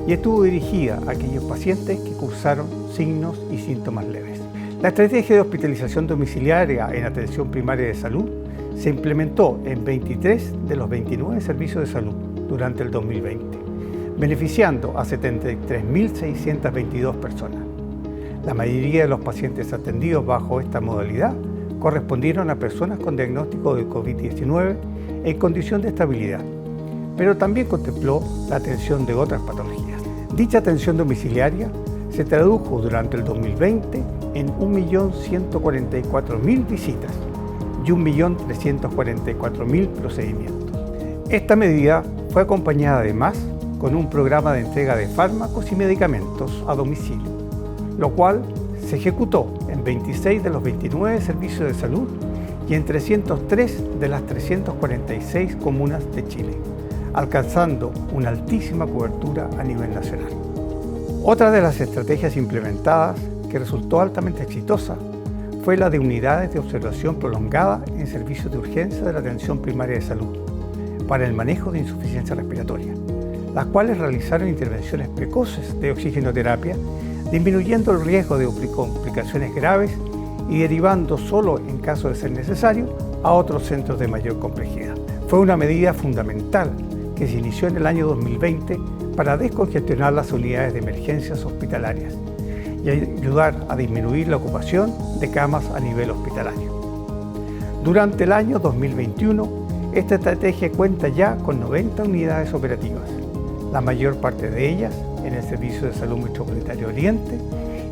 y estuvo dirigida a aquellos pacientes que cursaron signos y síntomas leves. La estrategia de hospitalización domiciliaria en atención primaria de salud se implementó en 23 de los 29 servicios de salud durante el 2020, beneficiando a 73.622 personas. La mayoría de los pacientes atendidos bajo esta modalidad correspondieron a personas con diagnóstico de COVID-19 en condición de estabilidad, pero también contempló la atención de otras patologías. Dicha atención domiciliaria se tradujo durante el 2020 en 1.144.000 visitas y 1.344.000 procedimientos. Esta medida fue acompañada además con un programa de entrega de fármacos y medicamentos a domicilio, lo cual se ejecutó en 26 de los 29 servicios de salud y en 303 de las 346 comunas de Chile, alcanzando una altísima cobertura a nivel nacional. Otra de las estrategias implementadas que resultó altamente exitosa fue la de unidades de observación prolongada en servicios de urgencia de la atención primaria de salud para el manejo de insuficiencia respiratoria, las cuales realizaron intervenciones precoces de oxigenoterapia, disminuyendo el riesgo de complicaciones graves y derivando solo en caso de ser necesario a otros centros de mayor complejidad. Fue una medida fundamental que se inició en el año 2020 para descongestionar las unidades de emergencias hospitalarias y ayudar a disminuir la ocupación de camas a nivel hospitalario. Durante el año 2021, esta estrategia cuenta ya con 90 unidades operativas, la mayor parte de ellas en el Servicio de Salud Metropolitano Oriente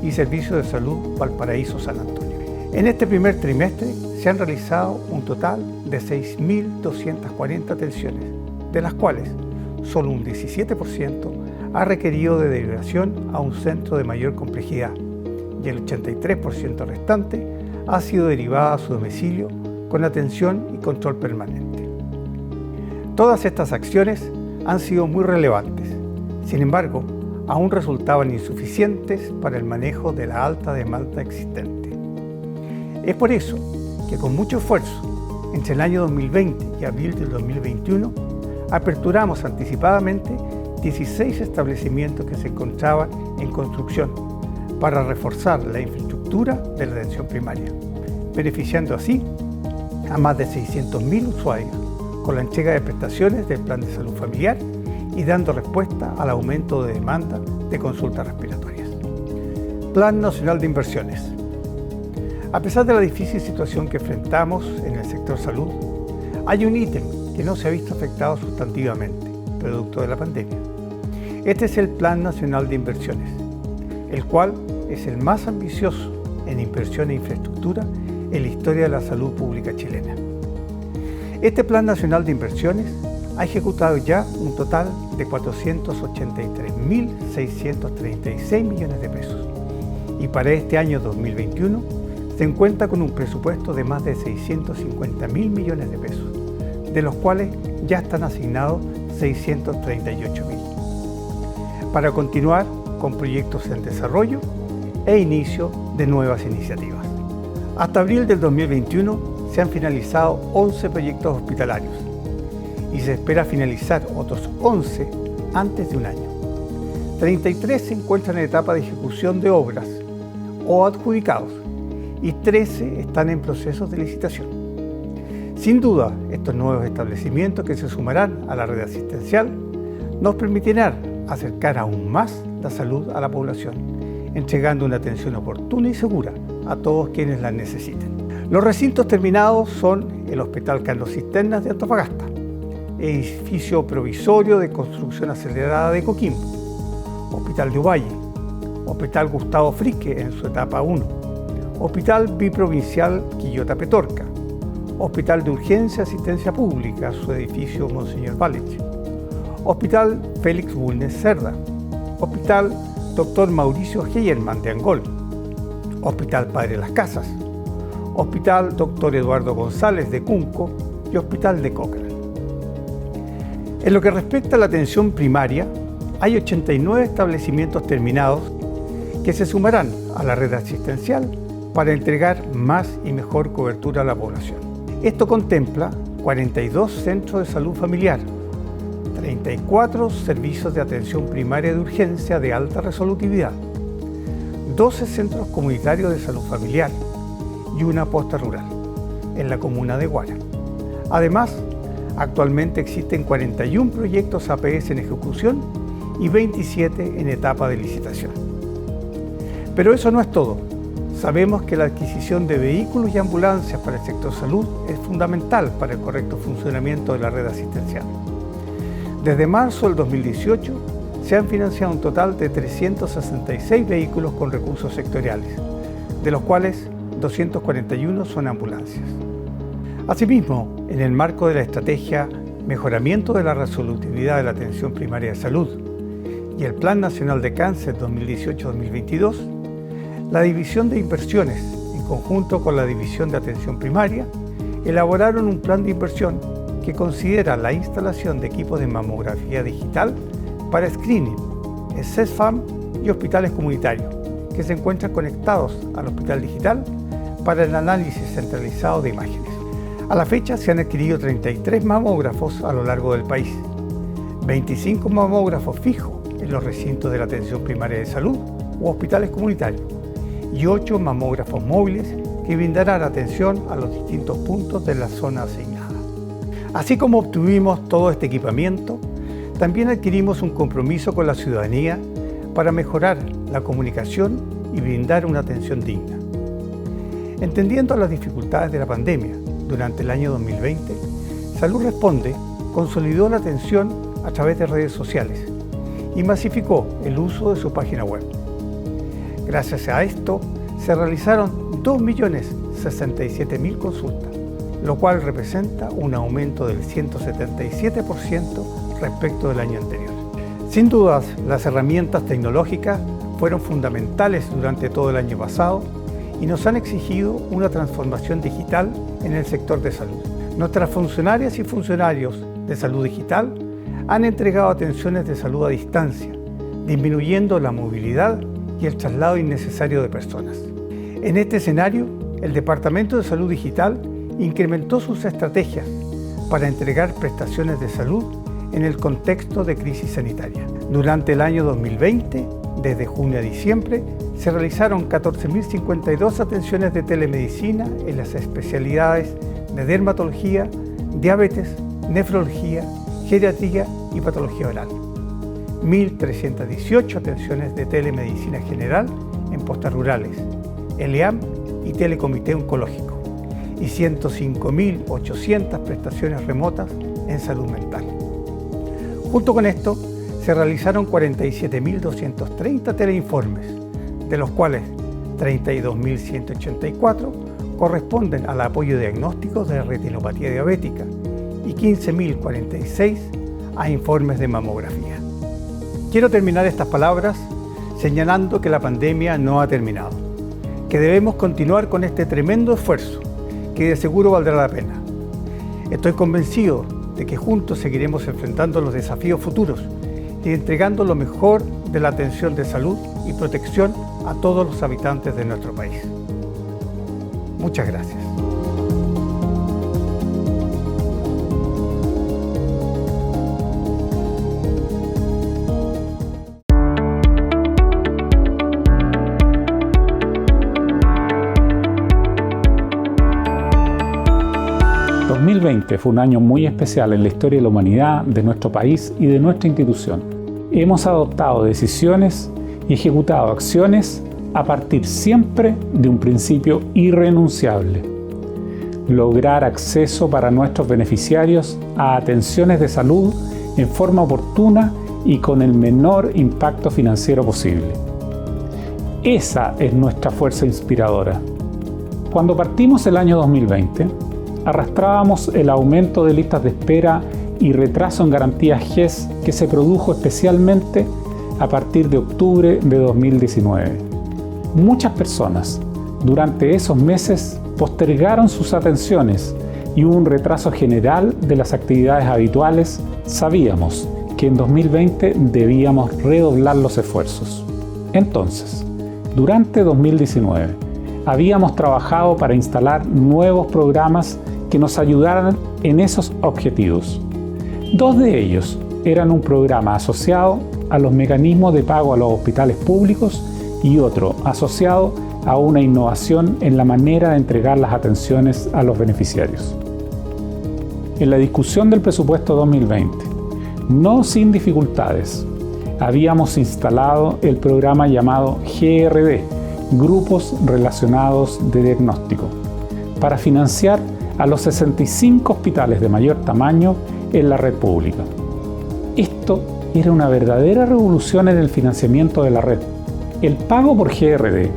y Servicio de Salud Valparaíso San Antonio. En este primer trimestre se han realizado un total de 6.240 atenciones, de las cuales solo un 17% ha requerido de derivación a un centro de mayor complejidad y el 83% restante ha sido derivada a su domicilio con atención y control permanente. Todas estas acciones han sido muy relevantes, sin embargo, aún resultaban insuficientes para el manejo de la alta demanda existente. Es por eso que con mucho esfuerzo, entre el año 2020 y abril del 2021, aperturamos anticipadamente 16 establecimientos que se encontraban en construcción para reforzar la infraestructura de la atención primaria, beneficiando así a más de 600.000 usuarios con la entrega de prestaciones del Plan de Salud Familiar y dando respuesta al aumento de demanda de consultas respiratorias. Plan Nacional de Inversiones. A pesar de la difícil situación que enfrentamos en el sector salud, hay un ítem que no se ha visto afectado sustantivamente, producto de la pandemia. Este es el Plan Nacional de Inversiones, el cual es el más ambicioso en inversión e infraestructura en la historia de la salud pública chilena. Este Plan Nacional de Inversiones ha ejecutado ya un total de 483.636 millones de pesos y para este año 2021 se encuentra con un presupuesto de más de 650.000 millones de pesos, de los cuales ya están asignados 638.000, para continuar con proyectos en desarrollo e inicio de nuevas iniciativas. Hasta abril del 2021 se han finalizado 11 proyectos hospitalarios y se espera finalizar otros 11 antes de un año. 33 se encuentran en etapa de ejecución de obras o adjudicados y 13 están en procesos de licitación. Sin duda, estos nuevos establecimientos que se sumarán a la red asistencial nos permitirán acercar aún más la salud a la población, entregando una atención oportuna y segura a todos quienes las necesiten. Los recintos terminados son el Hospital Carlos Cisternas de Antofagasta, edificio provisorio de construcción acelerada de Coquimbo, Hospital de Ovalle, Hospital Gustavo Frique en su etapa 1, Hospital Biprovincial Quillota Petorca, Hospital de Urgencia y Asistencia Pública, su edificio Monseñor Balich, Hospital Félix Bulnes Cerda, Hospital Dr. Mauricio Heyermann de Angol, Hospital Padre Las Casas, Hospital Dr. Eduardo González de Cunco y Hospital de Cochrane. En lo que respecta a la atención primaria, hay 89 establecimientos terminados que se sumarán a la red asistencial para entregar más y mejor cobertura a la población. Esto contempla 42 centros de salud familiar, 34 servicios de atención primaria de urgencia de alta resolutividad, 12 centros comunitarios de salud familiar y una posta rural en la comuna de Guara. Además, actualmente existen 41 proyectos APS en ejecución y 27 en etapa de licitación. Pero eso no es todo. Sabemos que la adquisición de vehículos y ambulancias para el sector salud es fundamental para el correcto funcionamiento de la red asistencial. Desde marzo del 2018 se han financiado un total de 366 vehículos con recursos sectoriales, de los cuales 241 son ambulancias. Asimismo, en el marco de la estrategia Mejoramiento de la Resolutividad de la Atención Primaria de Salud y el Plan Nacional de Cáncer 2018-2022, la División de Inversiones, en conjunto con la División de Atención Primaria, elaboraron un plan de inversión que considera la instalación de equipos de mamografía digital para screening, CESFAM y hospitales comunitarios, que se encuentran conectados al hospital digital para el análisis centralizado de imágenes. A la fecha se han adquirido 33 mamógrafos a lo largo del país, 25 mamógrafos fijos en los recintos de la atención primaria de salud u hospitales comunitarios y 8 mamógrafos móviles que brindarán atención a los distintos puntos de la zona asignada. Así como obtuvimos todo este equipamiento, también adquirimos un compromiso con la ciudadanía para mejorar la comunicación y brindar una atención digna. Entendiendo las dificultades de la pandemia durante el año 2020, Salud Responde consolidó la atención a través de redes sociales y masificó el uso de su página web. Gracias a esto, se realizaron 2.067.000 consultas, lo cual representa un aumento del 177% respecto del año anterior. Sin dudas, las herramientas tecnológicas fueron fundamentales durante todo el año pasado y nos han exigido una transformación digital en el sector de salud. Nuestras funcionarias y funcionarios de salud digital han entregado atenciones de salud a distancia, disminuyendo la movilidad y el traslado innecesario de personas. En este escenario, el Departamento de Salud Digital incrementó sus estrategias para entregar prestaciones de salud en el contexto de crisis sanitaria. Durante el año 2020, desde junio a diciembre, se realizaron 14.052 atenciones de telemedicina en las especialidades de dermatología, diabetes, nefrología, geriatría y patología oral. 1.318 atenciones de telemedicina general en postas rurales, ELEAM y telecomité oncológico, y 105.800 prestaciones remotas en salud mental. Junto con esto, se realizaron 47.230 teleinformes, de los cuales 32.184 corresponden al apoyo diagnóstico de retinopatía diabética y 15.046 a informes de mamografía. Quiero terminar estas palabras señalando que la pandemia no ha terminado, que debemos continuar con este tremendo esfuerzo, que de seguro valdrá la pena. Estoy convencido de que juntos seguiremos enfrentando los desafíos futuros y entregando lo mejor de la atención de salud y protección a todos los habitantes de nuestro país. Muchas gracias. El 2020 fue un año muy especial en la historia de la humanidad, de nuestro país y de nuestra institución. Hemos adoptado decisiones y ejecutado acciones a partir siempre de un principio irrenunciable: lograr acceso para nuestros beneficiarios a atenciones de salud en forma oportuna y con el menor impacto financiero posible. Esa es nuestra fuerza inspiradora. Cuando partimos el año 2020, arrastrábamos el aumento de listas de espera y retraso en garantías GES que se produjo especialmente a partir de octubre de 2019. Muchas personas durante esos meses postergaron sus atenciones y hubo un retraso general de las actividades habituales. Sabíamos que en 2020 debíamos redoblar los esfuerzos. Entonces, durante 2019, habíamos trabajado para instalar nuevos programas que nos ayudaran en esos objetivos. 2 de ellos eran un programa asociado a los mecanismos de pago a los hospitales públicos y otro asociado a una innovación en la manera de entregar las atenciones a los beneficiarios. En la discusión del presupuesto 2020, no sin dificultades, habíamos instalado el programa llamado GRD, Grupos Relacionados de Diagnóstico, para financiar a los 65 hospitales de mayor tamaño en la red pública. Esto era una verdadera revolución en el financiamiento de la red. El pago por GRD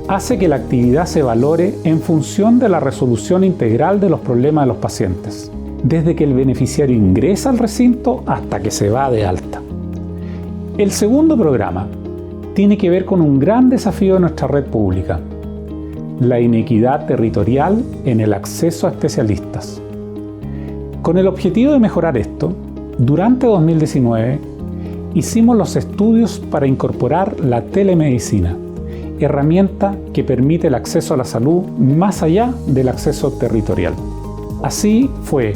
hace que la actividad se valore en función de la resolución integral de los problemas de los pacientes, desde que el beneficiario ingresa al recinto hasta que se va de alta. El segundo programa tiene que ver con un gran desafío de nuestra red pública: la inequidad territorial en el acceso a especialistas. Con el objetivo de mejorar esto, durante 2019 hicimos los estudios para incorporar la telemedicina, herramienta que permite el acceso a la salud más allá del acceso territorial. Así fue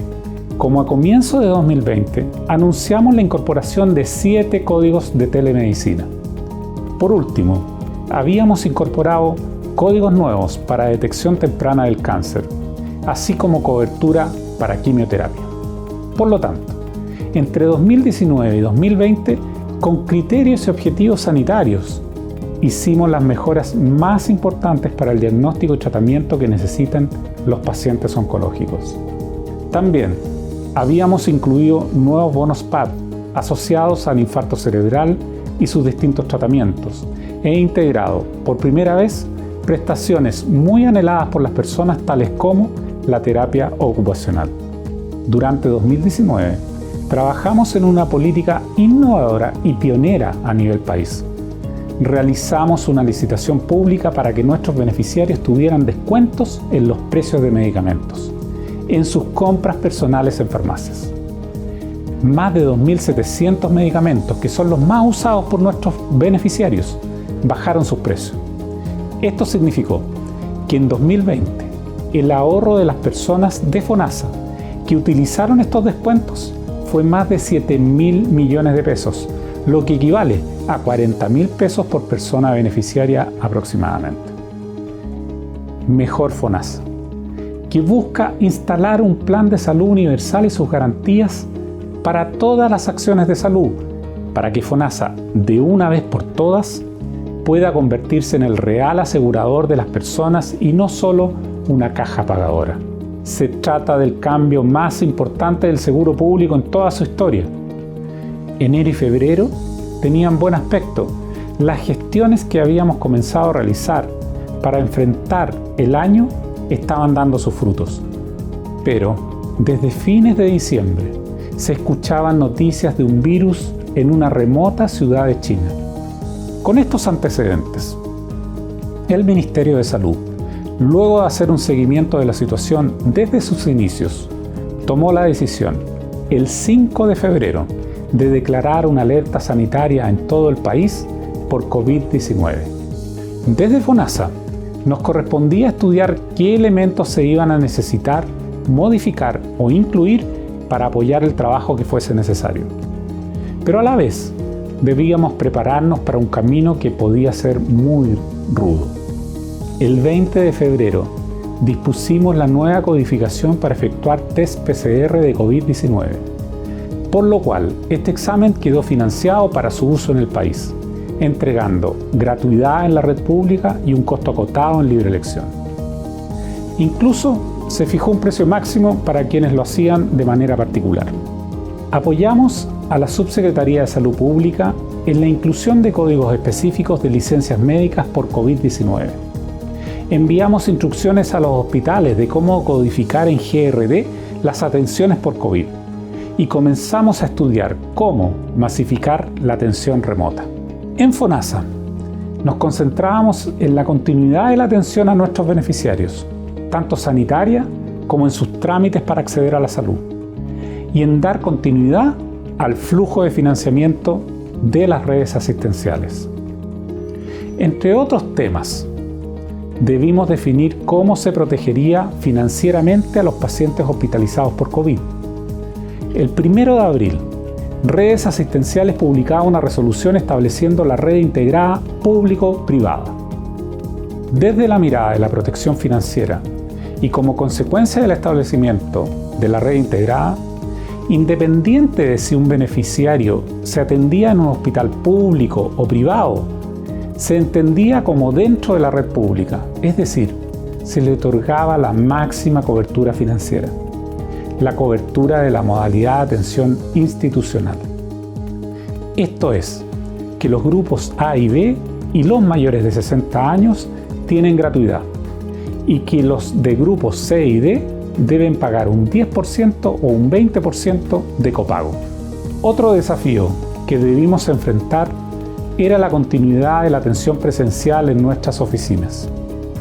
como a comienzo de 2020 anunciamos la incorporación de 7 códigos de telemedicina. Por último, habíamos incorporado códigos nuevos para detección temprana del cáncer, así como cobertura para quimioterapia. Por lo tanto, entre 2019 y 2020, con criterios y objetivos sanitarios, hicimos las mejoras más importantes para el diagnóstico y tratamiento que necesitan los pacientes oncológicos. También habíamos incluido nuevos bonos PAD asociados al infarto cerebral y sus distintos tratamientos, e integrado por primera vez prestaciones muy anheladas por las personas, tales como la terapia ocupacional. Durante 2019 trabajamos en una política innovadora y pionera a nivel país. Realizamos una licitación pública para que nuestros beneficiarios tuvieran descuentos en los precios de medicamentos, en sus compras personales en farmacias. Más de 2.700 medicamentos, que son los más usados por nuestros beneficiarios, bajaron sus precios. Esto significó que en 2020 el ahorro de las personas de FONASA que utilizaron estos descuentos fue más de 7.000 millones de pesos, lo que equivale a 40.000 pesos por persona beneficiaria aproximadamente. Mejor FONASA, que busca instalar un plan de salud universal y sus garantías para todas las acciones de salud, para que FONASA, de una vez por todas, pueda convertirse en el real asegurador de las personas y no solo una caja pagadora. Se trata del cambio más importante del seguro público en toda su historia. Enero y febrero tenían buen aspecto. Las gestiones que habíamos comenzado a realizar para enfrentar el año estaban dando sus frutos. Pero desde fines de diciembre se escuchaban noticias de un virus en una remota ciudad de China. Con estos antecedentes, el Ministerio de Salud, luego de hacer un seguimiento de la situación desde sus inicios, tomó la decisión, el 5 de febrero, de declarar una alerta sanitaria en todo el país por COVID-19. Desde FONASA, nos correspondía estudiar qué elementos se iban a necesitar, modificar o incluir para apoyar el trabajo que fuese necesario. Pero a la vez, debíamos prepararnos para un camino que podía ser muy rudo. El 20 de febrero dispusimos la nueva codificación para efectuar test PCR de COVID-19, por lo cual este examen quedó financiado para su uso en el país. entregando gratuidad en la red pública y un costo acotado en libre elección. Incluso se fijó un precio máximo para quienes lo hacían de manera particular. Apoyamos a la Subsecretaría de Salud Pública en la inclusión de códigos específicos de licencias médicas por COVID-19. Enviamos instrucciones a los hospitales de cómo codificar en GRD las atenciones por COVID y comenzamos a estudiar cómo masificar la atención remota. En FONASA nos concentrábamos en la continuidad de la atención a nuestros beneficiarios, tanto sanitaria como en sus trámites para acceder a la salud, y en dar continuidad al flujo de financiamiento de las redes asistenciales. Entre otros temas, debimos definir cómo se protegería financieramente a los pacientes hospitalizados por COVID. El 1 de abril, Redes Asistenciales publicaba una resolución estableciendo la red integrada público-privada. Desde la mirada de la protección financiera y como consecuencia del establecimiento de la red integrada, independiente de si un beneficiario se atendía en un hospital público o privado, se entendía como dentro de la red pública, es decir, se le otorgaba la máxima cobertura financiera, la cobertura de la modalidad de atención institucional. Esto es, que los grupos A y B y los mayores de 60 años tienen gratuidad y que los de grupos C y D deben pagar un 10% o un 20% de copago. Otro desafío que debimos enfrentar era la continuidad de la atención presencial en nuestras oficinas.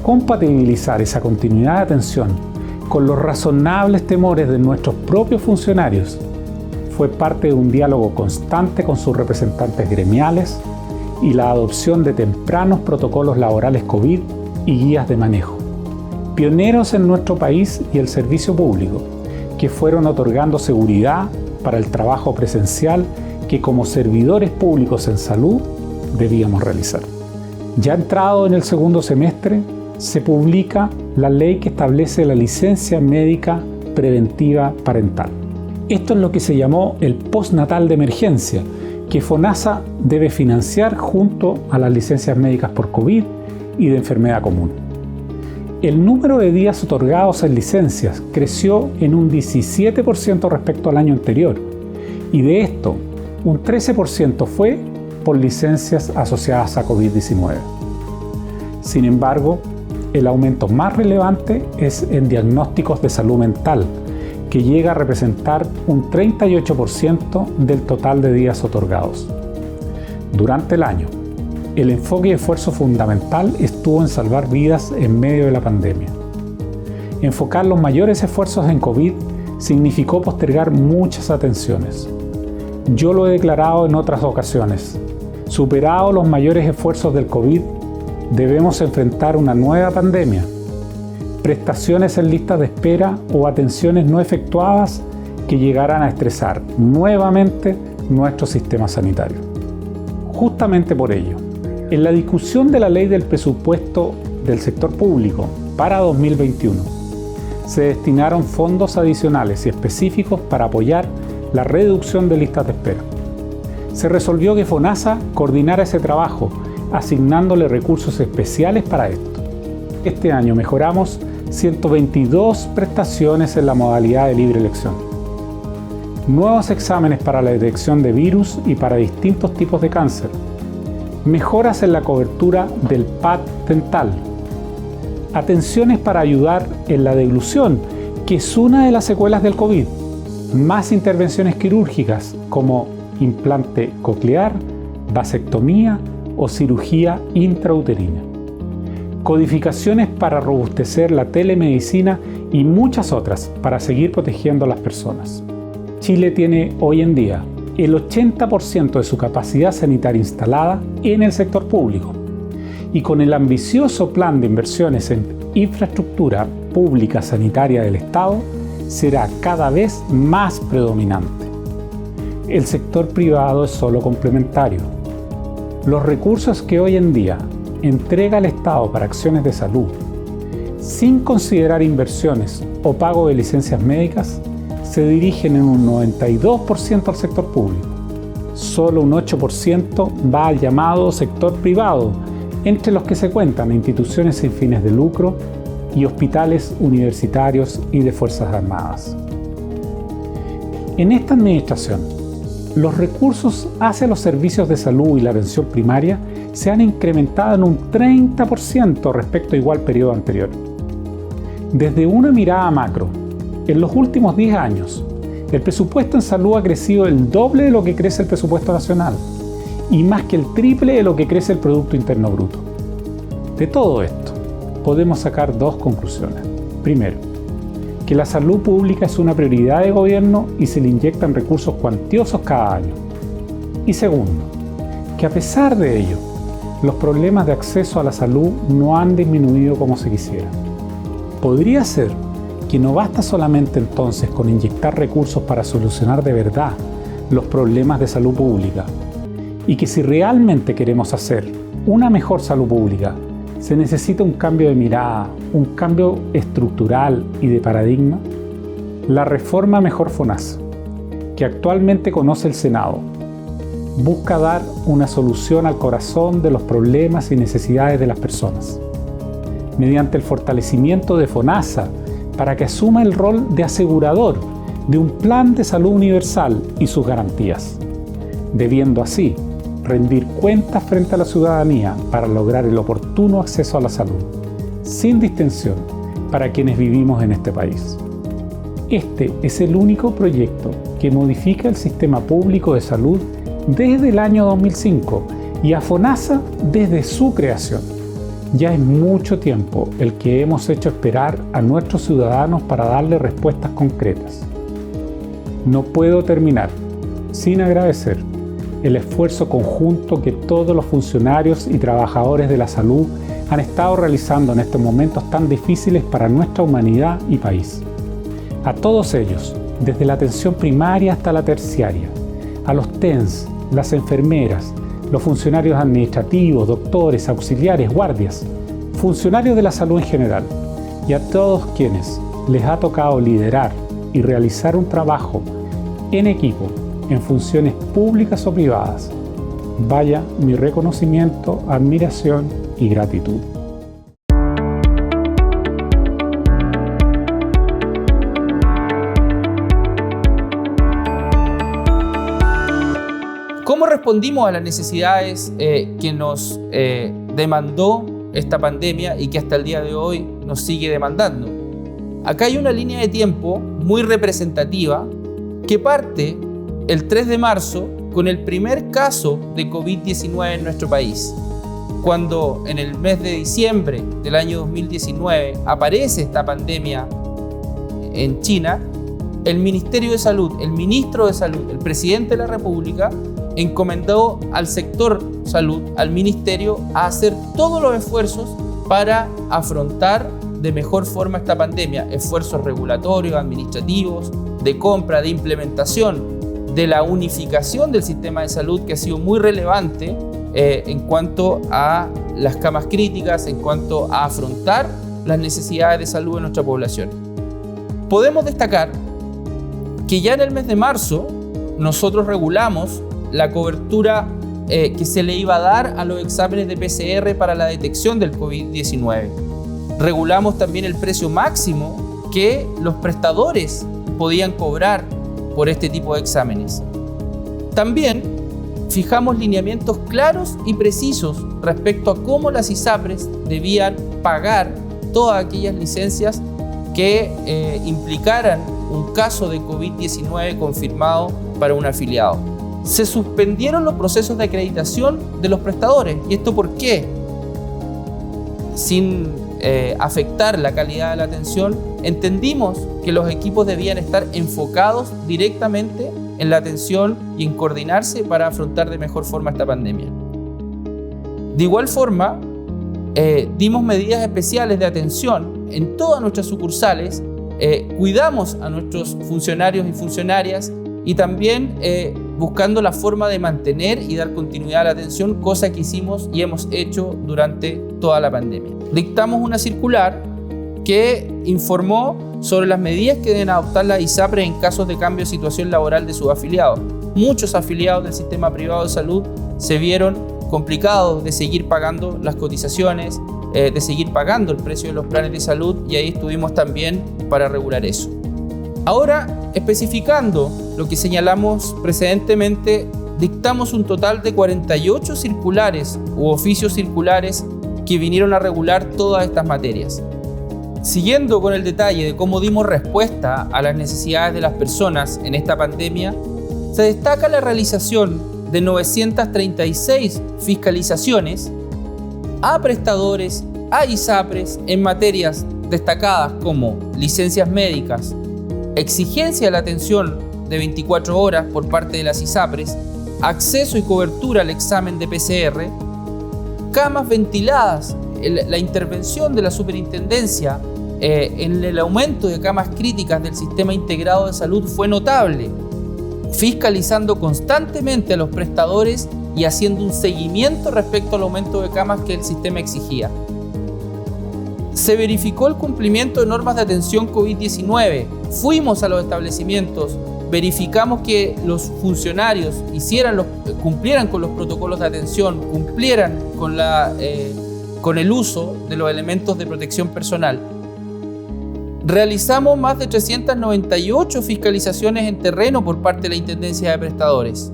Compatibilizar esa continuidad de atención con los razonables temores de nuestros propios funcionarios fue parte de un diálogo constante con sus representantes gremiales y la adopción de tempranos protocolos laborales COVID y guías de manejo, pioneros en nuestro país y el servicio público, que fueron otorgando seguridad para el trabajo presencial que como servidores públicos en salud debíamos realizar. Ya entrado en el segundo semestre, se publica la ley que establece la licencia médica preventiva parental. Esto es lo que se llamó el postnatal de emergencia, que FONASA debe financiar junto a las licencias médicas por COVID y de enfermedad común. El número de días otorgados en licencias creció en un 17% respecto al año anterior, y de esto, un 13% fue por licencias asociadas a COVID-19. Sin embargo, el aumento más relevante es en diagnósticos de salud mental, que llega a representar un 38% del total de días otorgados. Durante el año, el enfoque y esfuerzo fundamental estuvo en salvar vidas en medio de la pandemia. Enfocar los mayores esfuerzos en COVID significó postergar muchas atenciones. Yo lo he declarado en otras ocasiones. Superados los mayores esfuerzos del COVID, debemos enfrentar una nueva pandemia. Prestaciones en listas de espera o atenciones no efectuadas que llegarán a estresar nuevamente nuestro sistema sanitario. Justamente por ello, en la discusión de la ley del presupuesto del sector público para 2021, se destinaron fondos adicionales y específicos para apoyar la reducción de listas de espera. Se resolvió que FONASA coordinara ese trabajo, asignándole recursos especiales para esto. Este año mejoramos 122 prestaciones en la modalidad de libre elección. Nuevos exámenes para la detección de virus y para distintos tipos de cáncer. Mejoras en la cobertura del PAD dental. Atenciones para ayudar en la deglución, que es una de las secuelas del COVID. Más intervenciones quirúrgicas como implante coclear, vasectomía o cirugía intrauterina. Codificaciones para robustecer la telemedicina y muchas otras para seguir protegiendo a las personas. Chile tiene hoy en día el 80% de su capacidad sanitaria instalada en el sector público, y con el ambicioso plan de inversiones en infraestructura pública sanitaria del Estado será cada vez más predominante. El sector privado es solo complementario. Los recursos que hoy en día entrega el Estado para acciones de salud, sin considerar inversiones o pago de licencias médicas, se dirigen en un 92% al sector público. solo un 8% va al llamado sector privado, entre los que se cuentan instituciones sin fines de lucro y hospitales universitarios y de Fuerzas Armadas. En esta administración, los recursos hacia los servicios de salud y la atención primaria se han incrementado en un 30% respecto a igual periodo anterior. Desde una mirada macro, en los últimos 10 años, el presupuesto en salud ha crecido el doble de lo que crece el presupuesto nacional y más que el triple de lo que crece el Producto Interno Bruto. De todo esto, podemos sacar dos conclusiones. Primero, que la salud pública es una prioridad de gobierno y se le inyectan recursos cuantiosos cada año. Y segundo, que a pesar de ello, los problemas de acceso a la salud no han disminuido como se quisiera. Podría ser que no basta solamente entonces con inyectar recursos para solucionar de verdad los problemas de salud pública, y que si realmente queremos hacer una mejor salud pública, se necesita un cambio de mirada, un cambio estructural y de paradigma. La reforma Mejor FONASA, que actualmente conoce el Senado, busca dar una solución al corazón de los problemas y necesidades de las personas, mediante el fortalecimiento de FONASA para que asuma el rol de asegurador de un plan de salud universal y sus garantías, debiendo así rendir cuentas frente a la ciudadanía para lograr el oportuno acceso a la salud, sin distinción para quienes vivimos en este país. Este es el único proyecto que modifica el sistema público de salud desde el año 2005 y a FONASA desde su creación. Ya es mucho tiempo el que hemos hecho esperar a nuestros ciudadanos para darle respuestas concretas. No puedo terminar sin agradecer el esfuerzo conjunto que todos los funcionarios y trabajadores de la salud han estado realizando en estos momentos tan difíciles para nuestra humanidad y país. A todos ellos, desde la atención primaria hasta la terciaria, a los TENS, las enfermeras, los funcionarios administrativos, doctores, auxiliares, guardias, funcionarios de la salud en general, y a todos quienes les ha tocado liderar y realizar un trabajo en equipo en funciones públicas o privadas. Vaya mi reconocimiento, admiración y gratitud. ¿Cómo respondimos a las necesidades que nos demandó esta pandemia y que hasta el día de hoy nos sigue demandando? Acá hay una línea de tiempo muy representativa que parte el 3 de marzo con el primer caso de COVID-19 en nuestro país. Cuando en el mes de diciembre del año 2019 aparece esta pandemia en China, el Ministerio de Salud, el Ministro de Salud, el Presidente de la República encomendó al sector salud, al Ministerio, a hacer todos los esfuerzos para afrontar de mejor forma esta pandemia. Esfuerzos regulatorios, administrativos, de compra, de implementación, de la unificación del sistema de salud, que ha sido muy relevante en cuanto a las camas críticas, en cuanto a afrontar las necesidades de salud de nuestra población. Podemos destacar que ya en el mes de marzo nosotros regulamos la cobertura que se le iba a dar a los exámenes de PCR para la detección del COVID-19. Regulamos también el precio máximo que los prestadores podían cobrar por este tipo de exámenes. También fijamos lineamientos claros y precisos respecto a cómo las ISAPRES debían pagar todas aquellas licencias que implicaran un caso de COVID-19 confirmado para un afiliado. Se suspendieron los procesos de acreditación de los prestadores. ¿Y esto por qué? Sin afectar la calidad de la atención, entendimos que los equipos debían estar enfocados directamente en la atención y en coordinarse para afrontar de mejor forma esta pandemia. De igual forma, dimos medidas especiales de atención en todas nuestras sucursales, cuidamos a nuestros funcionarios y funcionarias y también buscando la forma de mantener y dar continuidad a la atención, cosa que hicimos y hemos hecho durante toda la pandemia. Dictamos una circular que informó sobre las medidas que deben adoptar las ISAPRES en casos de cambio de situación laboral de sus afiliados. muchos afiliados del sistema privado de salud se vieron complicados de seguir pagando las cotizaciones, de seguir pagando el precio de los planes de salud, y ahí estuvimos también para regular eso. Ahora, especificando lo que señalamos precedentemente, dictamos un total de 48 circulares u oficios circulares que vinieron a regular todas estas materias. Siguiendo con el detalle de cómo dimos respuesta a las necesidades de las personas en esta pandemia, se destaca la realización de 936 fiscalizaciones a prestadores, a ISAPRES en materias destacadas como licencias médicas, exigencia de la atención de 24 horas por parte de las ISAPRES, acceso y cobertura al examen de PCR, camas ventiladas, la intervención de la superintendencia en el aumento de camas críticas del sistema integrado de salud fue notable, fiscalizando constantemente a los prestadores y haciendo un seguimiento respecto al aumento de camas que el sistema exigía. Se verificó el cumplimiento de normas de atención COVID-19. Fuimos a los establecimientos, verificamos que los funcionarios cumplieran con los protocolos de atención, cumplieran con el uso de los elementos de protección personal. Realizamos más de 398 fiscalizaciones en terreno por parte de la Intendencia de Prestadores.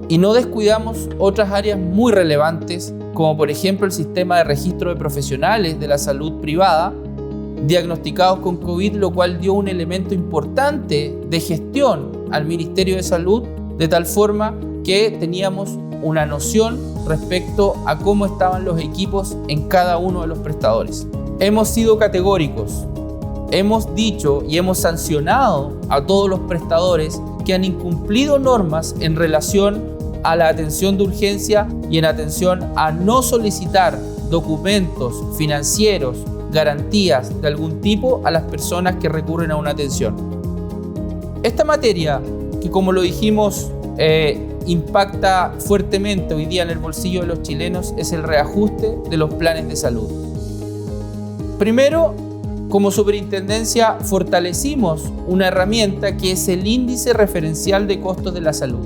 Y no descuidamos otras áreas muy relevantes, como por ejemplo el sistema de registro de profesionales de la salud privada diagnosticados con COVID, lo cual dio un elemento importante de gestión al Ministerio de Salud, de tal forma que teníamos una noción respecto a cómo estaban los equipos en cada uno de los prestadores. Hemos sido categóricos, hemos dicho y hemos sancionado a todos los prestadores que han incumplido normas en relación a la atención de urgencia y en atención a no solicitar documentos financieros, garantías de algún tipo a las personas que recurren a una atención. Esta materia, que como lo dijimos, impacta fuertemente hoy día en el bolsillo de los chilenos, es el reajuste de los planes de salud. Primero, como superintendencia fortalecimos una herramienta que es el índice referencial de costos de la salud.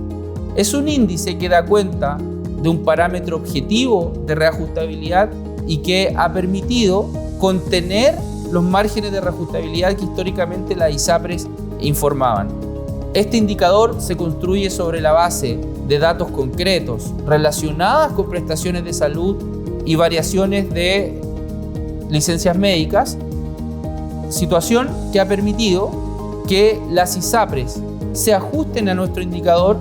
Es un índice que da cuenta de un parámetro objetivo de reajustabilidad y que ha permitido contener los márgenes de reajustabilidad que históricamente las ISAPRES informaban. Este indicador se construye sobre la base de datos concretos relacionadas con prestaciones de salud y variaciones de licencias médicas, situación que ha permitido que las ISAPRES se ajusten a nuestro indicador,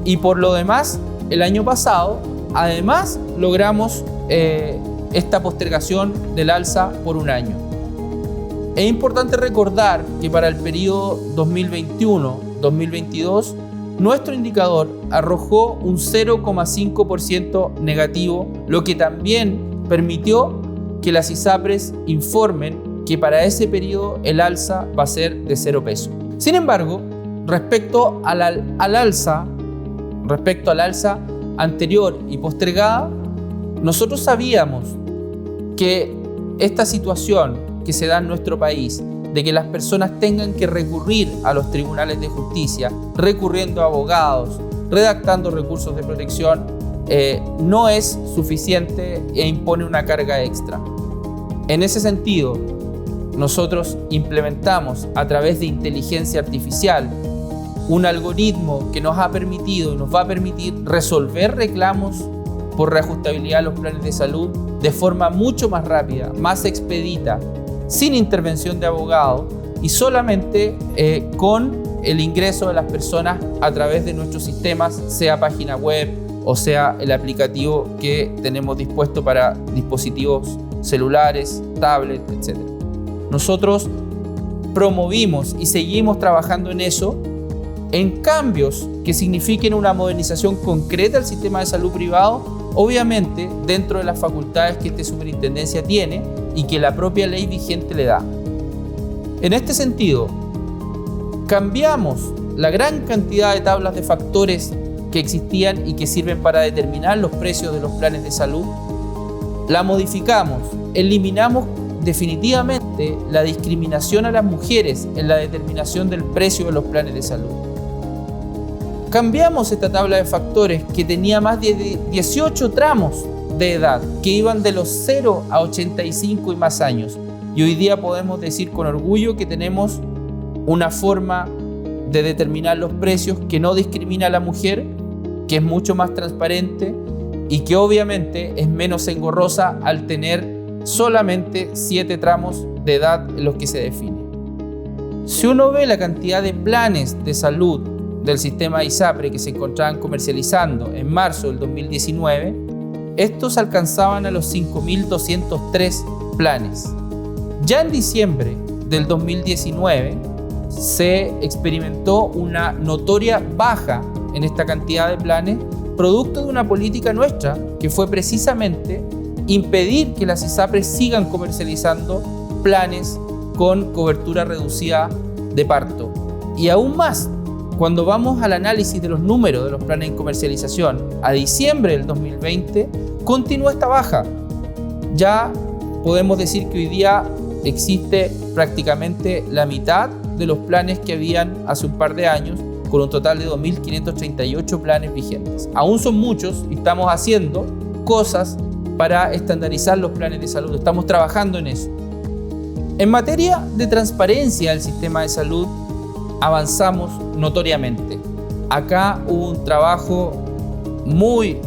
y por lo demás, el año pasado, además, logramos esta postergación del alza por un año. Es importante recordar que para el periodo 2021-2022, nuestro indicador arrojó un 0,5% negativo, lo que también permitió que las ISAPRES informen que para ese periodo el alza va a ser de 0 pesos. Sin embargo, respecto al alza anterior y postergada, nosotros sabíamos que esta situación que se da en nuestro país, de que las personas tengan que recurrir a los tribunales de justicia, recurriendo a abogados, redactando recursos de protección, no es suficiente e impone una carga extra. En ese sentido, nosotros implementamos a través de inteligencia artificial un algoritmo que nos ha permitido y nos va a permitir resolver reclamos por reajustabilidad de los planes de salud de forma mucho más rápida, más expedita, sin intervención de abogado y solamente con el ingreso de las personas a través de nuestros sistemas, sea página web o sea el aplicativo que tenemos dispuesto para dispositivos celulares, tablets, etc. Nosotros promovimos y seguimos trabajando en eso, en cambios que signifiquen una modernización concreta del sistema de salud privado, obviamente dentro de las facultades que esta superintendencia tiene y que la propia ley vigente le da. En este sentido, cambiamos la gran cantidad de tablas de factores que existían y que sirven para determinar los precios de los planes de salud, la modificamos, eliminamos definitivamente la discriminación a las mujeres en la determinación del precio de los planes de salud. cambiamos esta tabla de factores que tenía más de 18 tramos de edad que iban de los 0 a 85 y más años. Y hoy día podemos decir con orgullo que tenemos una forma de determinar los precios que no discrimina a la mujer, que es mucho más transparente y que obviamente es menos engorrosa al tener solamente 7 tramos de edad en los que se define. Si uno ve la cantidad de planes de salud del sistema ISAPRE que se encontraban comercializando en marzo del 2019, estos alcanzaban a los 5.203 planes. Ya en diciembre del 2019 se experimentó una notoria baja en esta cantidad de planes, producto de una política nuestra que fue precisamente impedir que las ISAPRES sigan comercializando planes con cobertura reducida de parto. Y aún más, cuando vamos al análisis de los números de los planes en comercialización a diciembre del 2020, continúa esta baja. Ya podemos decir que hoy día existe prácticamente la mitad de los planes que habían hace un par de años, con un total de 2.538 planes vigentes. Aún son muchos y estamos haciendo cosas para estandarizar los planes de salud. Estamos trabajando en eso. En materia de transparencia del sistema de salud, avanzamos notoriamente. Acá hubo un trabajo muy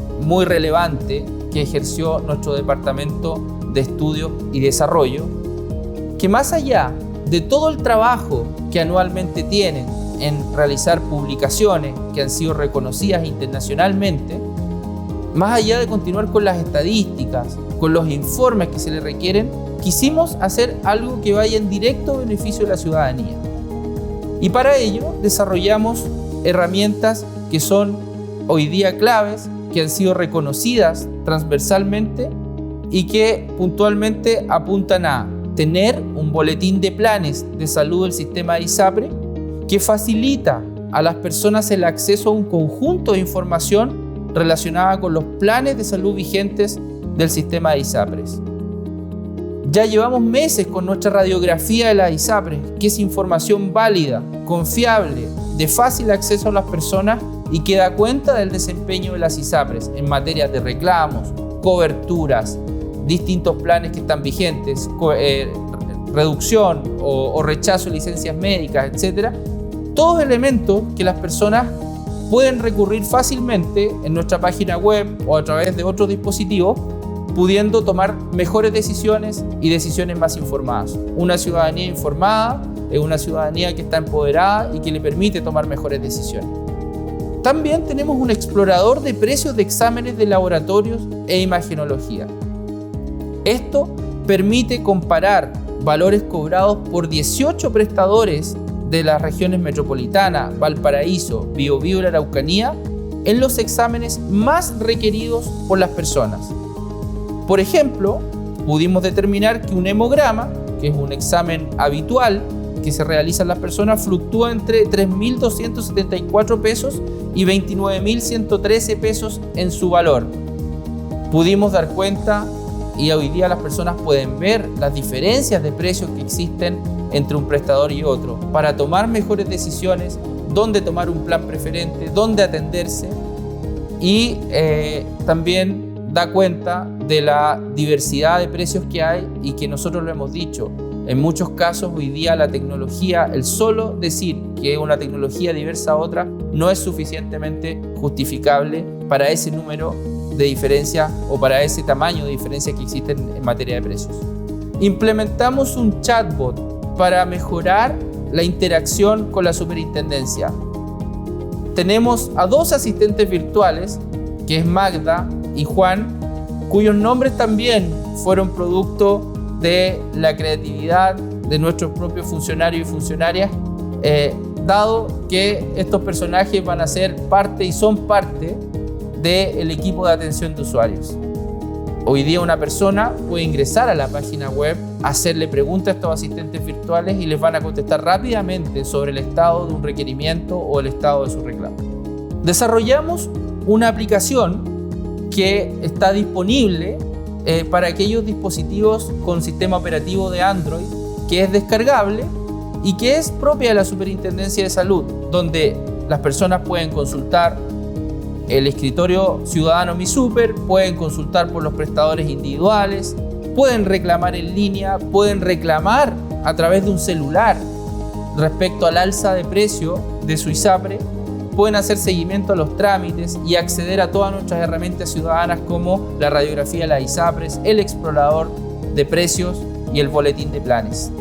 relevante que ejerció nuestro Departamento de Estudio y Desarrollo, que más allá de todo el trabajo que anualmente tienen en realizar publicaciones que han sido reconocidas internacionalmente, más allá de continuar con las estadísticas, con los informes que se le requieren, quisimos hacer algo que vaya en directo beneficio de la ciudadanía. Y para ello desarrollamos herramientas que son hoy día claves, que han sido reconocidas transversalmente y que puntualmente apuntan a tener un boletín de planes de salud del sistema de ISAPRE que facilita a las personas el acceso a un conjunto de información relacionada con los planes de salud vigentes del sistema de ISAPRES. Ya llevamos meses con nuestra radiografía de la ISAPRES, que es información válida, confiable, de fácil acceso a las personas y que da cuenta del desempeño de las ISAPRES en materia de reclamos, coberturas, distintos planes que están vigentes, reducción o rechazo de licencias médicas, etc. Todos elementos que las personas pueden recurrir fácilmente en nuestra página web o a través de otros dispositivos, pudiendo tomar mejores decisiones y decisiones más informadas. Una ciudadanía informada es una ciudadanía que está empoderada y que le permite tomar mejores decisiones. También tenemos un explorador de precios de exámenes de laboratorios e imagenología. Esto permite comparar valores cobrados por 18 prestadores de las regiones metropolitana, Valparaíso, Biobío y la Araucanía en los exámenes más requeridos por las personas. Por ejemplo, pudimos determinar que un hemograma, que es un examen habitual que se realiza en las personas, fluctúa entre 3.274 pesos y 29.113 pesos en su valor. Pudimos dar cuenta y hoy día las personas pueden ver las diferencias de precios que existen entre un prestador y otro para tomar mejores decisiones, dónde tomar un plan preferente, dónde atenderse y también da cuenta de la diversidad de precios que hay y que nosotros lo hemos dicho. En muchos casos hoy día la tecnología, el solo decir que una tecnología diversa a otra no es suficientemente justificable para ese número de diferencia o para ese tamaño de diferencia que existen en materia de precios. Implementamos un chatbot para mejorar la interacción con la superintendencia. Tenemos a 2 asistentes virtuales, que es Magda y Juan, cuyos nombres también fueron producto de la creatividad de nuestros propios funcionarios y funcionarias, dado que estos personajes van a ser parte y son parte del equipo de atención de usuarios. Hoy día una persona puede ingresar a la página web, hacerle preguntas a estos asistentes virtuales y les van a contestar rápidamente sobre el estado de un requerimiento o el estado de su reclamo. Desarrollamos una aplicación que está disponible para aquellos dispositivos con sistema operativo de Android, que es descargable y que es propia de la Superintendencia de Salud, donde Las personas pueden consultar el escritorio ciudadano Mi Súper, pueden consultar por los prestadores individuales, pueden reclamar en línea, pueden reclamar a través de un celular respecto al alza de precio de su ISAPRE, pueden hacer seguimiento a los trámites y acceder a todas nuestras herramientas ciudadanas como la radiografía de las ISAPRES, el explorador de precios y el boletín de planes.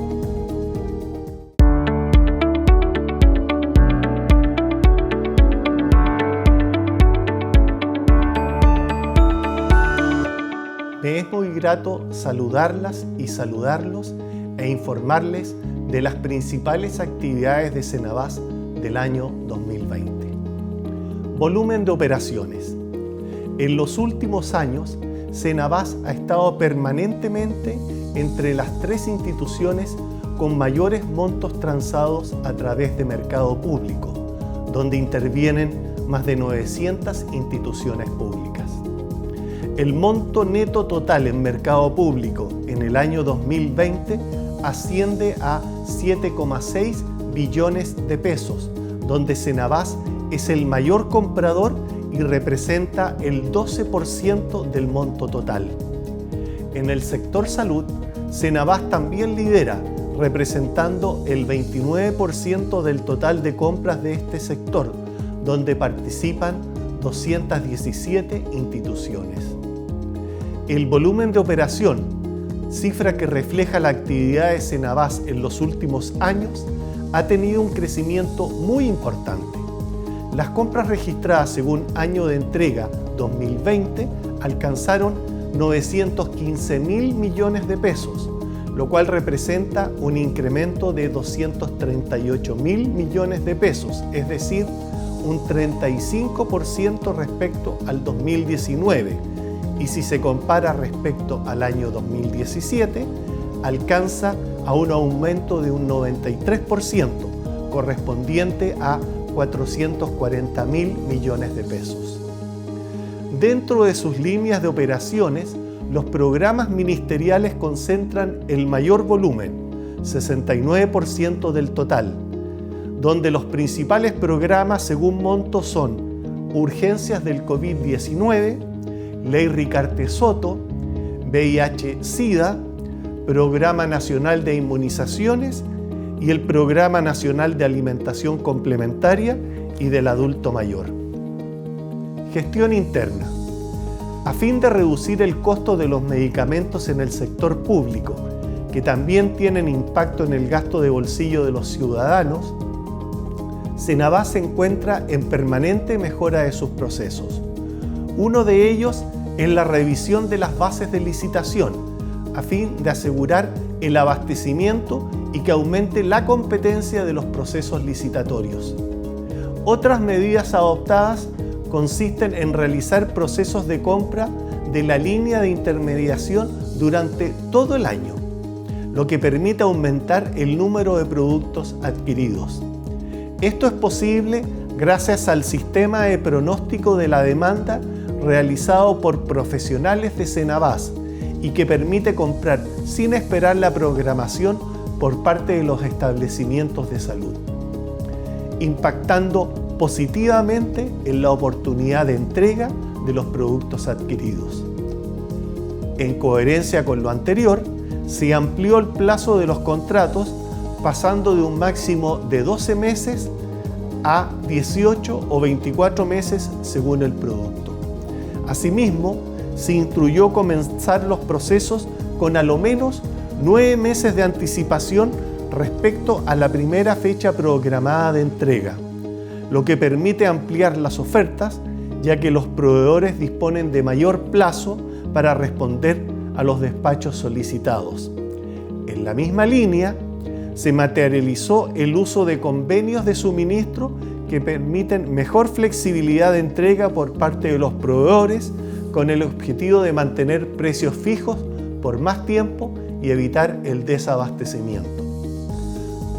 Me es muy grato saludarlas y saludarlos e informarles de las principales actividades de Cenabás del año 2020. Volumen de operaciones. En los últimos años, Cenabás ha estado permanentemente entre las 3 instituciones con mayores montos transados a través de mercado público, donde intervienen más de 900 instituciones públicas. El monto neto total en mercado público en el año 2020 asciende a 7,6 billones de pesos, donde Cenabás es el mayor comprador y representa el 12% del monto total. En el sector salud, Cenabás también lidera, representando el 29% del total de compras de este sector, donde participan 217 instituciones. El volumen de operación, cifra que refleja la actividad de Cenabás en los últimos años, ha tenido un crecimiento muy importante. Las compras registradas según año de entrega 2020 alcanzaron 915.000 millones de pesos, lo cual representa un incremento de 238.000 millones de pesos, es decir, un 35% respecto al 2019, y si se compara respecto al año 2017, alcanza a un aumento de un 93%, correspondiente a 440.000 millones de pesos. Dentro de sus líneas de operaciones, los programas ministeriales concentran el mayor volumen, 69% del total, donde los principales programas según monto son urgencias del COVID-19, Ley Ricarte Soto, VIH-Sida, Programa Nacional de Inmunizaciones y el Programa Nacional de Alimentación Complementaria y del Adulto Mayor. Gestión interna. A fin de reducir el costo de los medicamentos en el sector público, que también tienen impacto en el gasto de bolsillo de los ciudadanos, Cenabás se encuentra en permanente mejora de sus procesos. Uno de ellos es la revisión de las bases de licitación, a fin de asegurar el abastecimiento y que aumente la competencia de los procesos licitatorios. Otras medidas adoptadas consisten en realizar procesos de compra de la línea de intermediación durante todo el año, lo que permite aumentar el número de productos adquiridos. Esto es posible gracias al sistema de pronóstico de la demanda realizado por profesionales de Cenabás y que permite comprar sin esperar la programación por parte de los establecimientos de salud, impactando positivamente en la oportunidad de entrega de los productos adquiridos. En coherencia con lo anterior, se amplió el plazo de los contratos pasando de un máximo de 12 meses a 18 o 24 meses según el producto. Asimismo, se instruyó comenzar los procesos con a lo menos 9 meses de anticipación respecto a la primera fecha programada de entrega, lo que permite ampliar las ofertas, ya que los proveedores disponen de mayor plazo para responder a los despachos solicitados. En la misma línea, se materializó el uso de convenios de suministro que permiten mejor flexibilidad de entrega por parte de los proveedores con el objetivo de mantener precios fijos por más tiempo y evitar el desabastecimiento.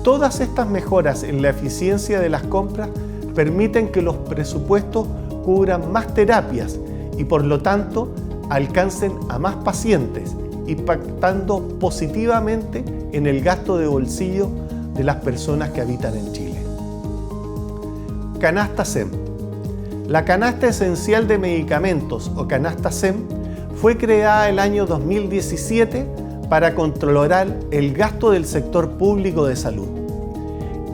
Todas estas mejoras en la eficiencia de las compras permiten que los presupuestos cubran más terapias y por lo tanto alcancen a más pacientes, impactando positivamente en el gasto de bolsillo de las personas que habitan en Chile. Canasta SEM. La canasta esencial de medicamentos o canasta SEM fue creada el año 2017 para controlar el gasto del sector público de salud.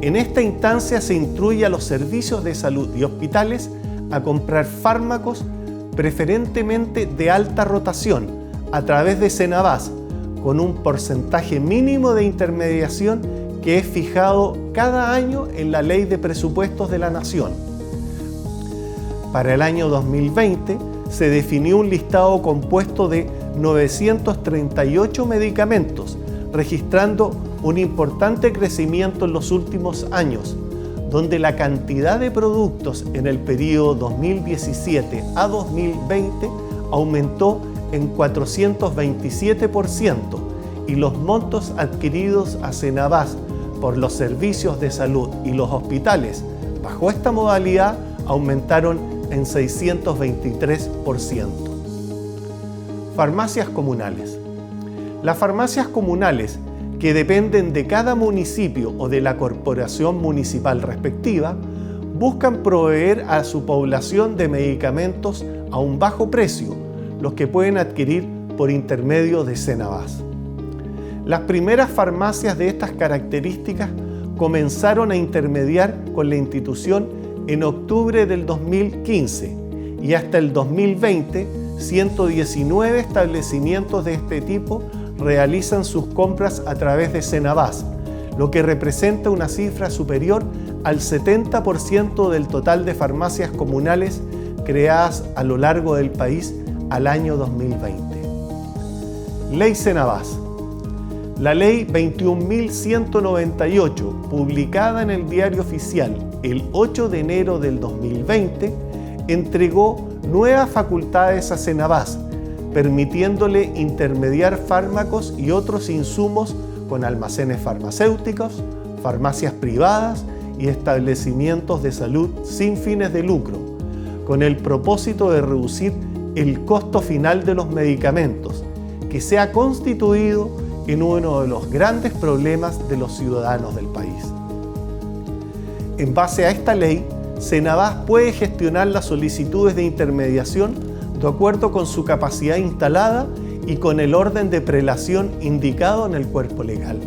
En esta instancia se instruye a los servicios de salud y hospitales a comprar fármacos preferentemente de alta rotación a través de Senabas, con un porcentaje mínimo de intermediación que es fijado cada año en la Ley de Presupuestos de la Nación. Para el año 2020 se definió un listado compuesto de 938 medicamentos, registrando un importante crecimiento en los últimos años, donde la cantidad de productos en el periodo 2017 a 2020 aumentó en 427% y los montos adquiridos a Senabas por los servicios de salud y los hospitales bajo esta modalidad aumentaron en 623%. Farmacias comunales. Las farmacias comunales, que dependen de cada municipio o de la corporación municipal respectiva, buscan proveer a su población de medicamentos a un bajo precio, los que pueden adquirir por intermedio de Senabas. Las primeras farmacias de estas características comenzaron a intermediar con la institución en octubre del 2015 y hasta el 2020, 119 establecimientos de este tipo realizan sus compras a través de Senabas, lo que representa una cifra superior al 70% del total de farmacias comunales creadas a lo largo del país al año 2020. Ley Senabas. La Ley 21.198, publicada en el Diario Oficial el 8 de enero del 2020, entregó nuevas facultades a Senabas, permitiéndole intermediar fármacos y otros insumos con almacenes farmacéuticos, farmacias privadas y establecimientos de salud sin fines de lucro, con el propósito de reducir el costo final de los medicamentos, que se ha constituido en uno de los grandes problemas de los ciudadanos del país. En base a esta ley, Senabas puede gestionar las solicitudes de intermediación de acuerdo con su capacidad instalada y con el orden de prelación indicado en el cuerpo legal.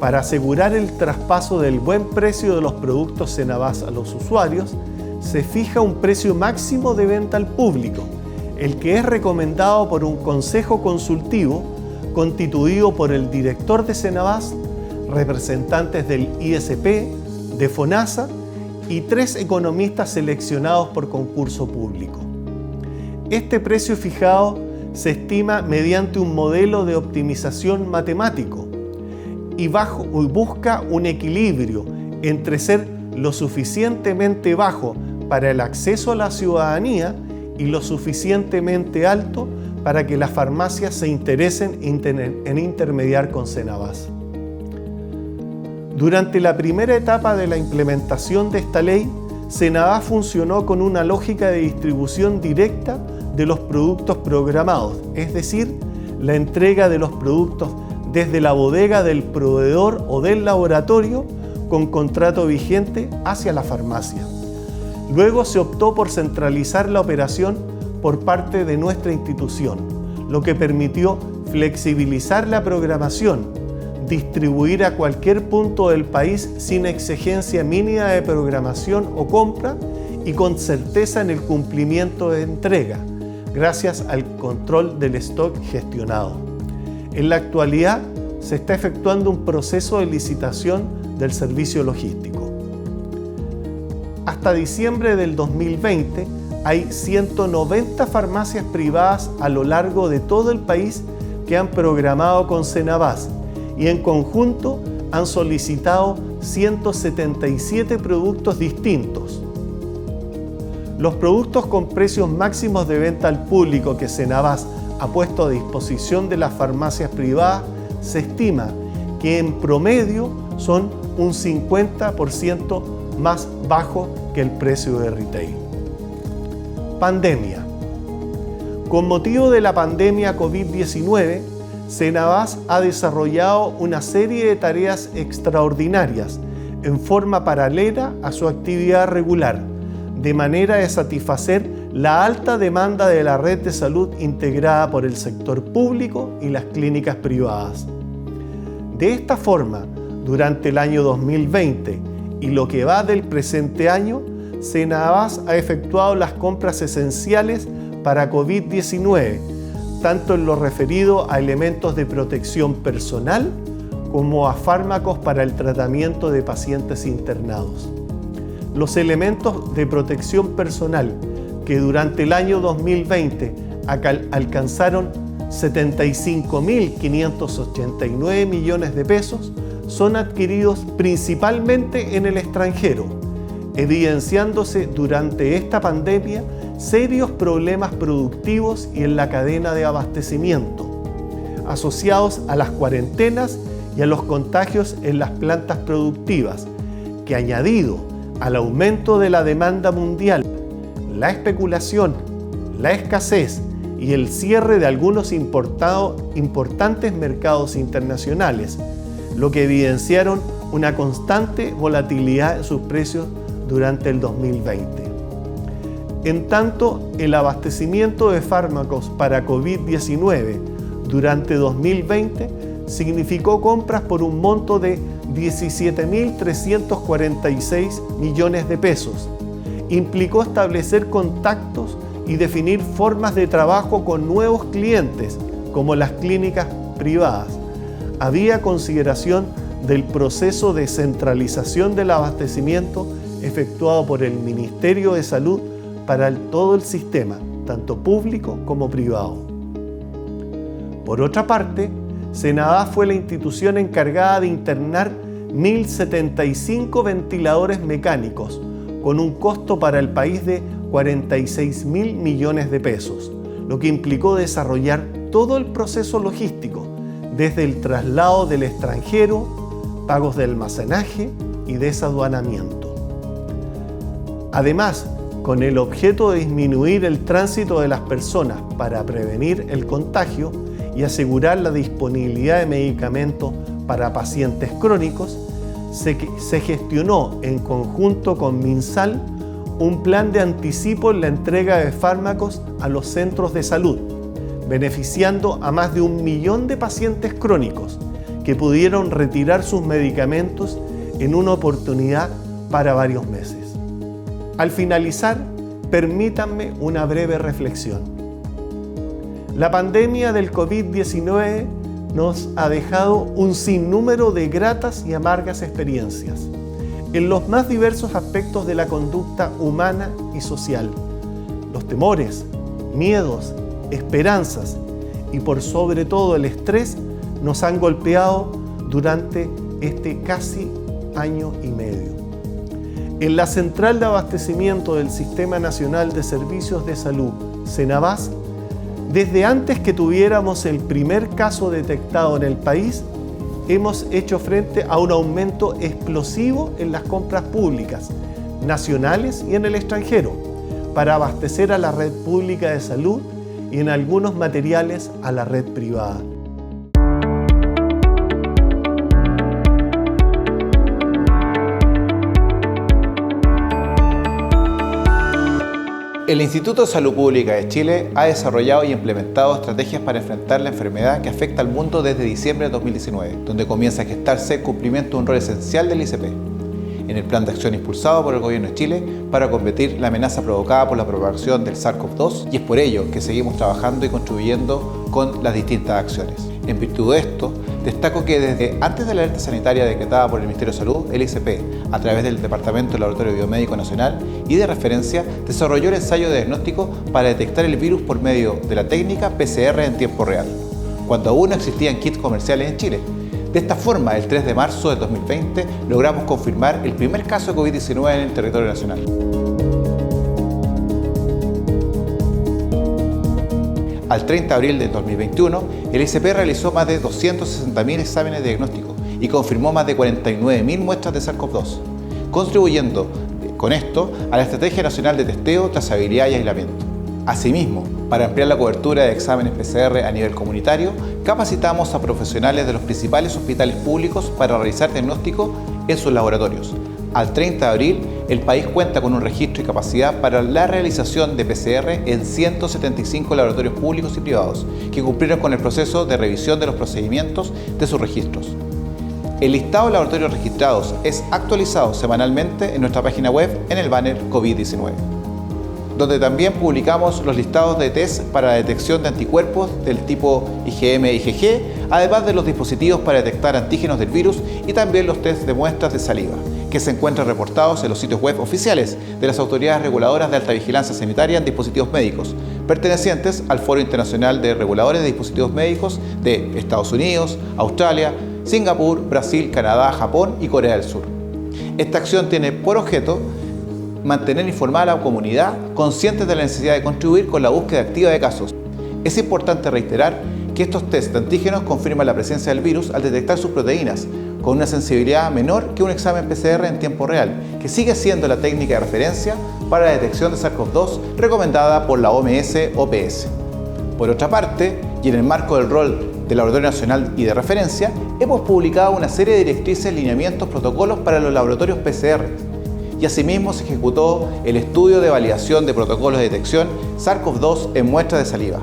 Para asegurar el traspaso del buen precio de los productos Senabas a los usuarios, se fija un precio máximo de venta al público, el que es recomendado por un consejo consultivo constituido por el director de Senabas, representantes del ISP, de FONASA y 3 economistas seleccionados por concurso público. Este precio fijado se estima mediante un modelo de optimización matemático y busca un equilibrio entre ser lo suficientemente bajo para el acceso a la ciudadanía y lo suficientemente alto para que las farmacias se interesen en intermediar con Senabas. Durante la primera etapa de la implementación de esta ley, Senabas funcionó con una lógica de distribución directa de los productos programados, es decir, la entrega de los productos desde la bodega del proveedor o del laboratorio con contrato vigente hacia la farmacia. Luego se optó por centralizar la operación por parte de nuestra institución, lo que permitió flexibilizar la programación, distribuir a cualquier punto del país sin exigencia mínima de programación o compra y con certeza en el cumplimiento de entrega, gracias al control del stock gestionado. En la actualidad se está efectuando un proceso de licitación del servicio logístico. Hasta diciembre del 2020 hay 190 farmacias privadas a lo largo de todo el país que han programado con Senabas y en conjunto han solicitado 177 productos distintos. Los productos con precios máximos de venta al público que Senabas ha puesto a disposición de las farmacias privadas se estima que en promedio son un 50% más bajo que el precio de retail. Pandemia. Con motivo de la pandemia COVID-19, Senabas ha desarrollado una serie de tareas extraordinarias en forma paralela a su actividad regular, de manera de satisfacer la alta demanda de la red de salud integrada por el sector público y las clínicas privadas. De esta forma, durante el año 2020 y lo que va del presente año, Senabas ha efectuado las compras esenciales para COVID-19, tanto en lo referido a elementos de protección personal como a fármacos para el tratamiento de pacientes internados. Los elementos de protección personal que durante el año 2020 alcanzaron 75.589 millones de pesos son adquiridos principalmente en el extranjero, evidenciándose durante esta pandemia serios problemas productivos y en la cadena de abastecimiento, asociados a las cuarentenas y a los contagios en las plantas productivas, que añadido al aumento de la demanda mundial, la especulación, la escasez y el cierre de algunos importantes mercados internacionales, lo que evidenciaron una constante volatilidad en sus precios durante el 2020. En tanto, el abastecimiento de fármacos para COVID-19 durante 2020 significó compras por un monto de 17.346 millones de pesos. Implicó establecer contactos y definir formas de trabajo con nuevos clientes, como las clínicas privadas. Había consideración del proceso de centralización del abastecimiento efectuado por el Ministerio de Salud para todo el sistema, tanto público como privado. Por otra parte, Senabas fue la institución encargada de internar 1.075 ventiladores mecánicos, con un costo para el país de 46.000 millones de pesos, lo que implicó desarrollar todo el proceso logístico, desde el traslado del extranjero, pagos de almacenaje y desaduanamiento. Además, con el objeto de disminuir el tránsito de las personas para prevenir el contagio y asegurar la disponibilidad de medicamentos para pacientes crónicos, se gestionó en conjunto con MinSal un plan de anticipo en la entrega de fármacos a los centros de salud, beneficiando a más de 1 millón de pacientes crónicos que pudieron retirar sus medicamentos en una oportunidad para varios meses. Al finalizar, permítanme una breve reflexión. La pandemia del COVID-19 nos ha dejado un sinnúmero de gratas y amargas experiencias en los más diversos aspectos de la conducta humana y social. Los temores, miedos, esperanzas y por sobre todo el estrés nos han golpeado durante este casi año y medio. En la Central de Abastecimiento del Sistema Nacional de Servicios de Salud, Senabas, desde antes que tuviéramos el primer caso detectado en el país, hemos hecho frente a un aumento explosivo en las compras públicas, nacionales y en el extranjero, para abastecer a la red pública de salud y en algunos materiales a la red privada. El Instituto de Salud Pública de Chile ha desarrollado y implementado estrategias para enfrentar la enfermedad que afecta al mundo desde diciembre de 2019, donde comienza a gestarse el cumplimiento de un rol esencial del ICP, en el plan de acción impulsado por el Gobierno de Chile para combatir la amenaza provocada por la propagación del SARS-CoV-2, y es por ello que seguimos trabajando y contribuyendo con las distintas acciones. En virtud de esto, destaco que desde antes de la alerta sanitaria decretada por el Ministerio de Salud, el ICP, a través del Departamento de Laboratorio Biomédico Nacional y de referencia, desarrolló el ensayo de diagnóstico para detectar el virus por medio de la técnica PCR en tiempo real, cuando aún no existían kits comerciales en Chile. De esta forma, el 3 de marzo de 2020, logramos confirmar el primer caso de COVID-19 en el territorio nacional. Al 30 de abril de 2021, el ICP realizó más de 260.000 exámenes de diagnóstico y confirmó más de 49.000 muestras de SARS-CoV-2, contribuyendo con esto a la Estrategia Nacional de Testeo, Trazabilidad y Aislamiento. Asimismo, para ampliar la cobertura de exámenes PCR a nivel comunitario, capacitamos a profesionales de los principales hospitales públicos para realizar diagnóstico en sus laboratorios. Al 30 de abril, el país cuenta con un registro y capacidad para la realización de PCR en 175 laboratorios públicos y privados, que cumplieron con el proceso de revisión de los procedimientos de sus registros. El listado de laboratorios registrados es actualizado semanalmente en nuestra página web en el banner COVID-19, donde también publicamos los listados de test para la detección de anticuerpos del tipo IgM e IgG, además de los dispositivos para detectar antígenos del virus y también los test de muestras de saliva, que se encuentran reportados en los sitios web oficiales de las autoridades reguladoras de alta vigilancia sanitaria en dispositivos médicos, pertenecientes al Foro Internacional de Reguladores de Dispositivos Médicos de Estados Unidos, Australia, Singapur, Brasil, Canadá, Japón y Corea del Sur. Esta acción tiene por objeto mantener informada a la comunidad consciente de la necesidad de contribuir con la búsqueda activa de casos. Es importante reiterar que estos test de antígenos confirman la presencia del virus al detectar sus proteínas, con una sensibilidad menor que un examen PCR en tiempo real, que sigue siendo la técnica de referencia para la detección de SARS-CoV-2 recomendada por la OMS-OPS. Por otra parte, y en el marco del rol del Laboratorio Nacional y de Referencia, hemos publicado una serie de directrices, lineamientos, protocolos para los laboratorios PCR, y asimismo se ejecutó el estudio de validación de protocolos de detección SARS-CoV-2 en muestras de saliva.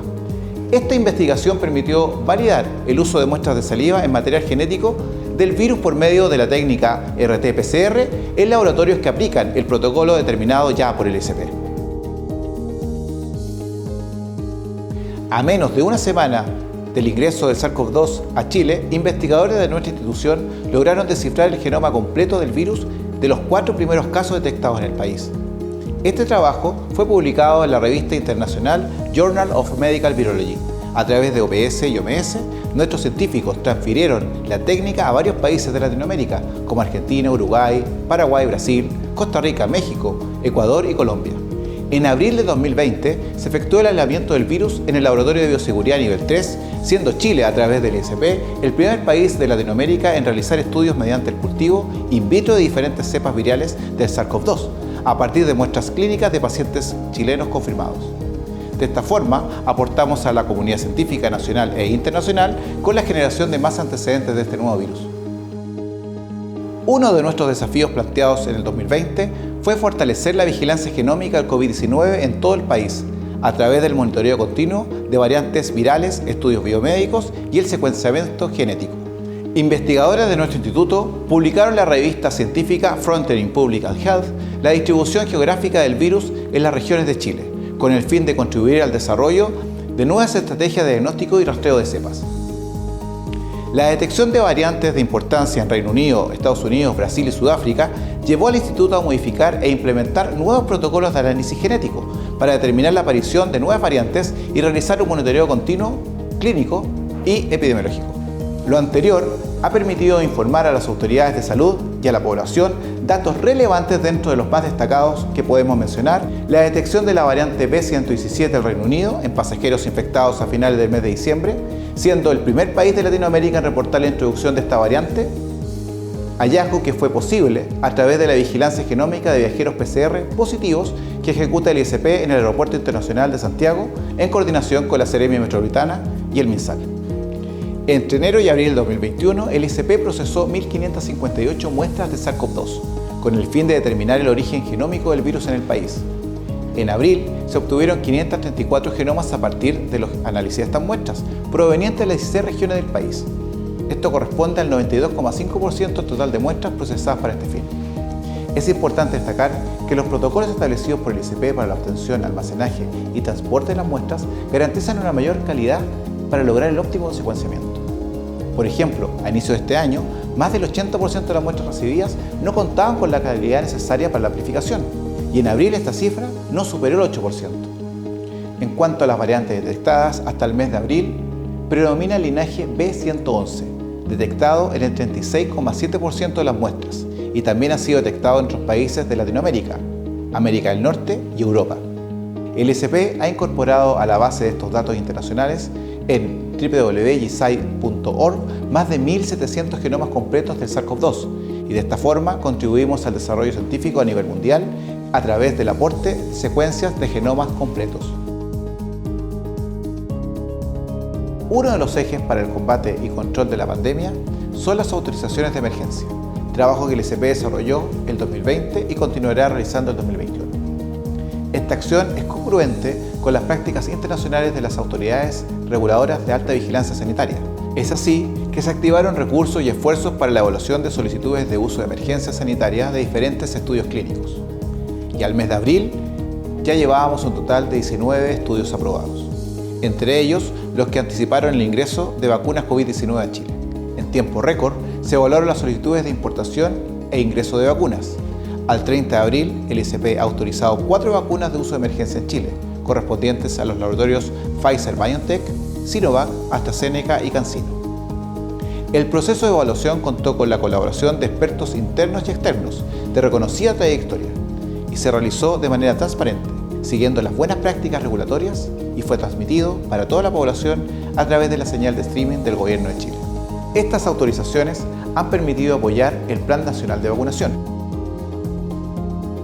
Esta investigación permitió validar el uso de muestras de saliva en material genético del virus por medio de la técnica RT-PCR en laboratorios que aplican el protocolo determinado ya por el ISP. A menos de una semana del ingreso del SARS-CoV-2 a Chile, investigadores de nuestra institución lograron descifrar el genoma completo del virus de los 4 primeros casos detectados en el país. Este trabajo fue publicado en la revista internacional Journal of Medical Virology. A través de OPS y OMS, nuestros científicos transfirieron la técnica a varios países de Latinoamérica, como Argentina, Uruguay, Paraguay, Brasil, Costa Rica, México, Ecuador y Colombia. En abril de 2020 se efectuó el aislamiento del virus en el Laboratorio de Bioseguridad nivel 3, siendo Chile, a través del ISP, el primer país de Latinoamérica en realizar estudios mediante el cultivo in vitro de diferentes cepas virales del SARS-CoV-2, a partir de muestras clínicas de pacientes chilenos confirmados. De esta forma, aportamos a la comunidad científica nacional e internacional con la generación de más antecedentes de este nuevo virus. Uno de nuestros desafíos planteados en el 2020 fue fortalecer la vigilancia genómica del COVID-19 en todo el país, a través del monitoreo continuo de variantes virales, estudios biomédicos y el secuenciamiento genético. Investigadores de nuestro instituto publicaron en la revista científica Frontier in Public Health la distribución geográfica del virus en las regiones de Chile, con el fin de contribuir al desarrollo de nuevas estrategias de diagnóstico y rastreo de cepas. La detección de variantes de importancia en Reino Unido, Estados Unidos, Brasil y Sudáfrica llevó al instituto a modificar e implementar nuevos protocolos de análisis genético para determinar la aparición de nuevas variantes y realizar un monitoreo continuo, clínico y epidemiológico. Lo anterior ha permitido informar a las autoridades de salud y a la población datos relevantes dentro de los más destacados que podemos mencionar: la detección de la variante B117 del Reino Unido en pasajeros infectados a finales del mes de diciembre, siendo el primer país de Latinoamérica en reportar la introducción de esta variante, hallazgo que fue posible a través de la vigilancia genómica de viajeros PCR positivos que ejecuta el ISP en el Aeropuerto Internacional de Santiago en coordinación con la Seremia Metropolitana y el MinSal. Entre enero y abril de 2021, el ISP procesó 1.558 muestras de SARS-CoV-2, con el fin de determinar el origen genómico del virus en el país. En abril se obtuvieron 534 genomas a partir de los análisis de estas muestras, provenientes de las 16 regiones del país. Esto corresponde al 92,5% del total de muestras procesadas para este fin. Es importante destacar que los protocolos establecidos por el ISP para la obtención, almacenaje y transporte de las muestras garantizan una mayor calidad para lograr el óptimo secuenciamiento. Por ejemplo, a inicio de este año, más del 80% de las muestras recibidas no contaban con la calidad necesaria para la amplificación, y en abril esta cifra no superó el 8%. En cuanto a las variantes detectadas hasta el mes de abril, predomina el linaje B111, detectado en el 36,7% de las muestras, y también ha sido detectado en otros países de Latinoamérica, América del Norte y Europa. El ISP ha incorporado a la base de estos datos internacionales en www.gisai.org más de 1.700 genomas completos del SARS-CoV-2, y de esta forma contribuimos al desarrollo científico a nivel mundial a través del aporte de secuencias de genomas completos. Uno de los ejes para el combate y control de la pandemia son las autorizaciones de emergencia, trabajo que el ICP desarrolló el 2020 y continuará realizando el 2021. Esta acción es congruente con las prácticas internacionales de las autoridades reguladoras de alta vigilancia sanitaria. Es así que se activaron recursos y esfuerzos para la evaluación de solicitudes de uso de emergencia sanitaria de diferentes estudios clínicos. Y al mes de abril ya llevábamos un total de 19 estudios aprobados, entre ellos los que anticiparon el ingreso de vacunas COVID-19 a Chile. En tiempo récord se evaluaron las solicitudes de importación e ingreso de vacunas. Al 30 de abril, el ICP ha autorizado 4 vacunas de uso de emergencia en Chile, correspondientes a los laboratorios Pfizer-BioNTech, Sinovac, AstraZeneca y CanSino. El proceso de evaluación contó con la colaboración de expertos internos y externos de reconocida trayectoria y se realizó de manera transparente, siguiendo las buenas prácticas regulatorias, y fue transmitido para toda la población a través de la señal de streaming del Gobierno de Chile. Estas autorizaciones han permitido apoyar el Plan Nacional de Vacunación.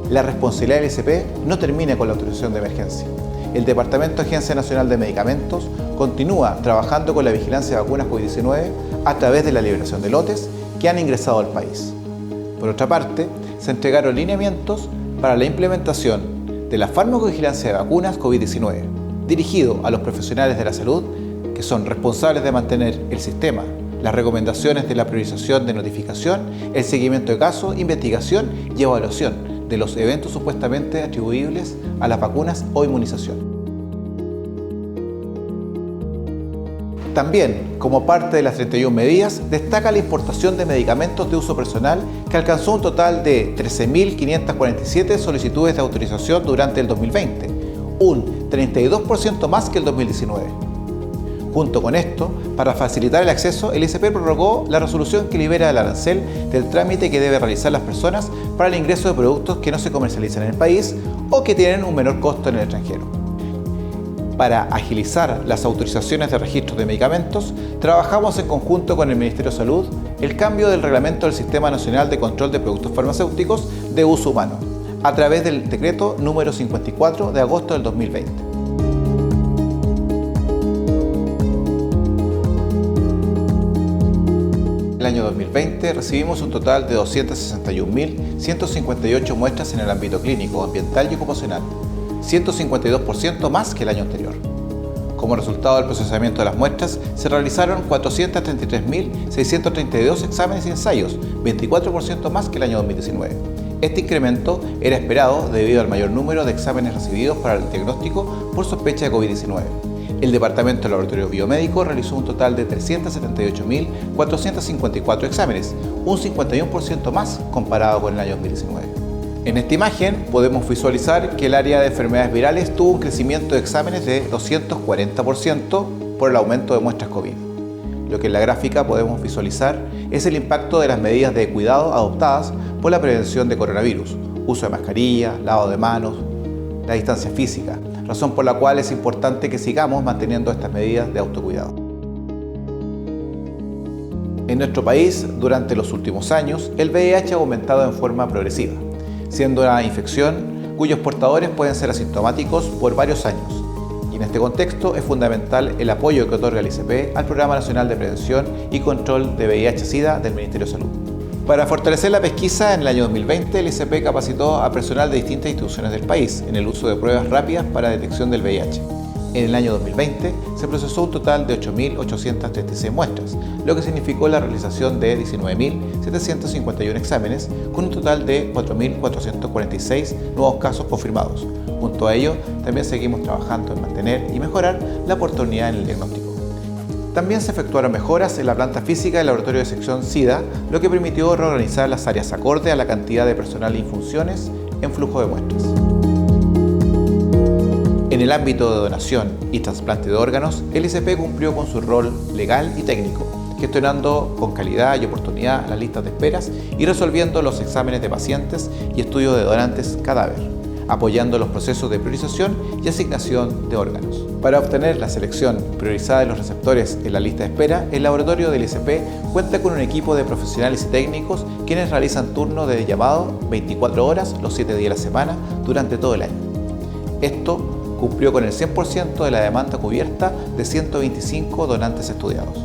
La responsabilidad del ICP no termina con la autorización de emergencia. El Departamento de Agencia Nacional de Medicamentos continúa trabajando con la vigilancia de vacunas COVID-19 a través de la liberación de lotes que han ingresado al país. Por otra parte, se entregaron lineamientos para la implementación de la farmacovigilancia de vacunas COVID-19, dirigido a los profesionales de la salud que son responsables de mantener el sistema, las recomendaciones de la priorización de notificación, el seguimiento de casos, investigación y evaluación de los eventos supuestamente atribuibles a las vacunas o inmunización. También, como parte de las 31 medidas, destaca la importación de medicamentos de uso personal que alcanzó un total de 13.547 solicitudes de autorización durante el 2020, un 32% más que el 2019. Junto con esto, para facilitar el acceso, el ICP prorrogó la resolución que libera el arancel del trámite que deben realizar las personas para el ingreso de productos que no se comercializan en el país o que tienen un menor costo en el extranjero. Para agilizar las autorizaciones de registro de medicamentos, trabajamos en conjunto con el Ministerio de Salud el cambio del reglamento del Sistema Nacional de Control de Productos Farmacéuticos de Uso Humano, a través del decreto número 54 de agosto del 2020. El año 2020 recibimos un total de 261.158 muestras en el ámbito clínico, ambiental y ocupacional, 152% más que el año anterior. Como resultado del procesamiento de las muestras, se realizaron 433.632 exámenes y ensayos, 24% más que el año 2019. Este incremento era esperado debido al mayor número de exámenes recibidos para el diagnóstico por sospecha de COVID-19. El Departamento de Laboratorio Biomédico realizó un total de 378.454 exámenes, un 51% más comparado con el año 2019. En esta imagen podemos visualizar que el área de enfermedades virales tuvo un crecimiento de exámenes de 240% por el aumento de muestras COVID. Lo que en la gráfica podemos visualizar es el impacto de las medidas de cuidado adoptadas por la prevención de coronavirus, uso de mascarilla, lavado de manos, la distancia física, razón por la cual es importante que sigamos manteniendo estas medidas de autocuidado. En nuestro país, durante los últimos años, el VIH ha aumentado en forma progresiva, siendo una infección cuyos portadores pueden ser asintomáticos por varios años. Y en este contexto es fundamental el apoyo que otorga el ICP al Programa Nacional de Prevención y Control de VIH-Sida del Ministerio de Salud. Para fortalecer la pesquisa, en el año 2020 el ICP capacitó a personal de distintas instituciones del país en el uso de pruebas rápidas para detección del VIH. En el año 2020 se procesó un total de 8.836 muestras, lo que significó la realización de 19.751 exámenes, con un total de 4.446 nuevos casos confirmados. Junto a ello, también seguimos trabajando en mantener y mejorar la oportunidad en el diagnóstico. También se efectuaron mejoras en la planta física del laboratorio de sección SIDA, lo que permitió reorganizar las áreas acorde a la cantidad de personal y funciones en flujo de muestras. En el ámbito de donación y trasplante de órganos, el ICP cumplió con su rol legal y técnico, gestionando con calidad y oportunidad las listas de esperas y resolviendo los exámenes de pacientes y estudios de donantes cadáver, apoyando los procesos de priorización y asignación de órganos. Para obtener la selección priorizada de los receptores en la lista de espera, el laboratorio del ICP cuenta con un equipo de profesionales y técnicos quienes realizan turnos de llamado 24 horas los 7 días de la semana durante todo el año. Esto cumplió con el 100% de la demanda cubierta de 125 donantes estudiados.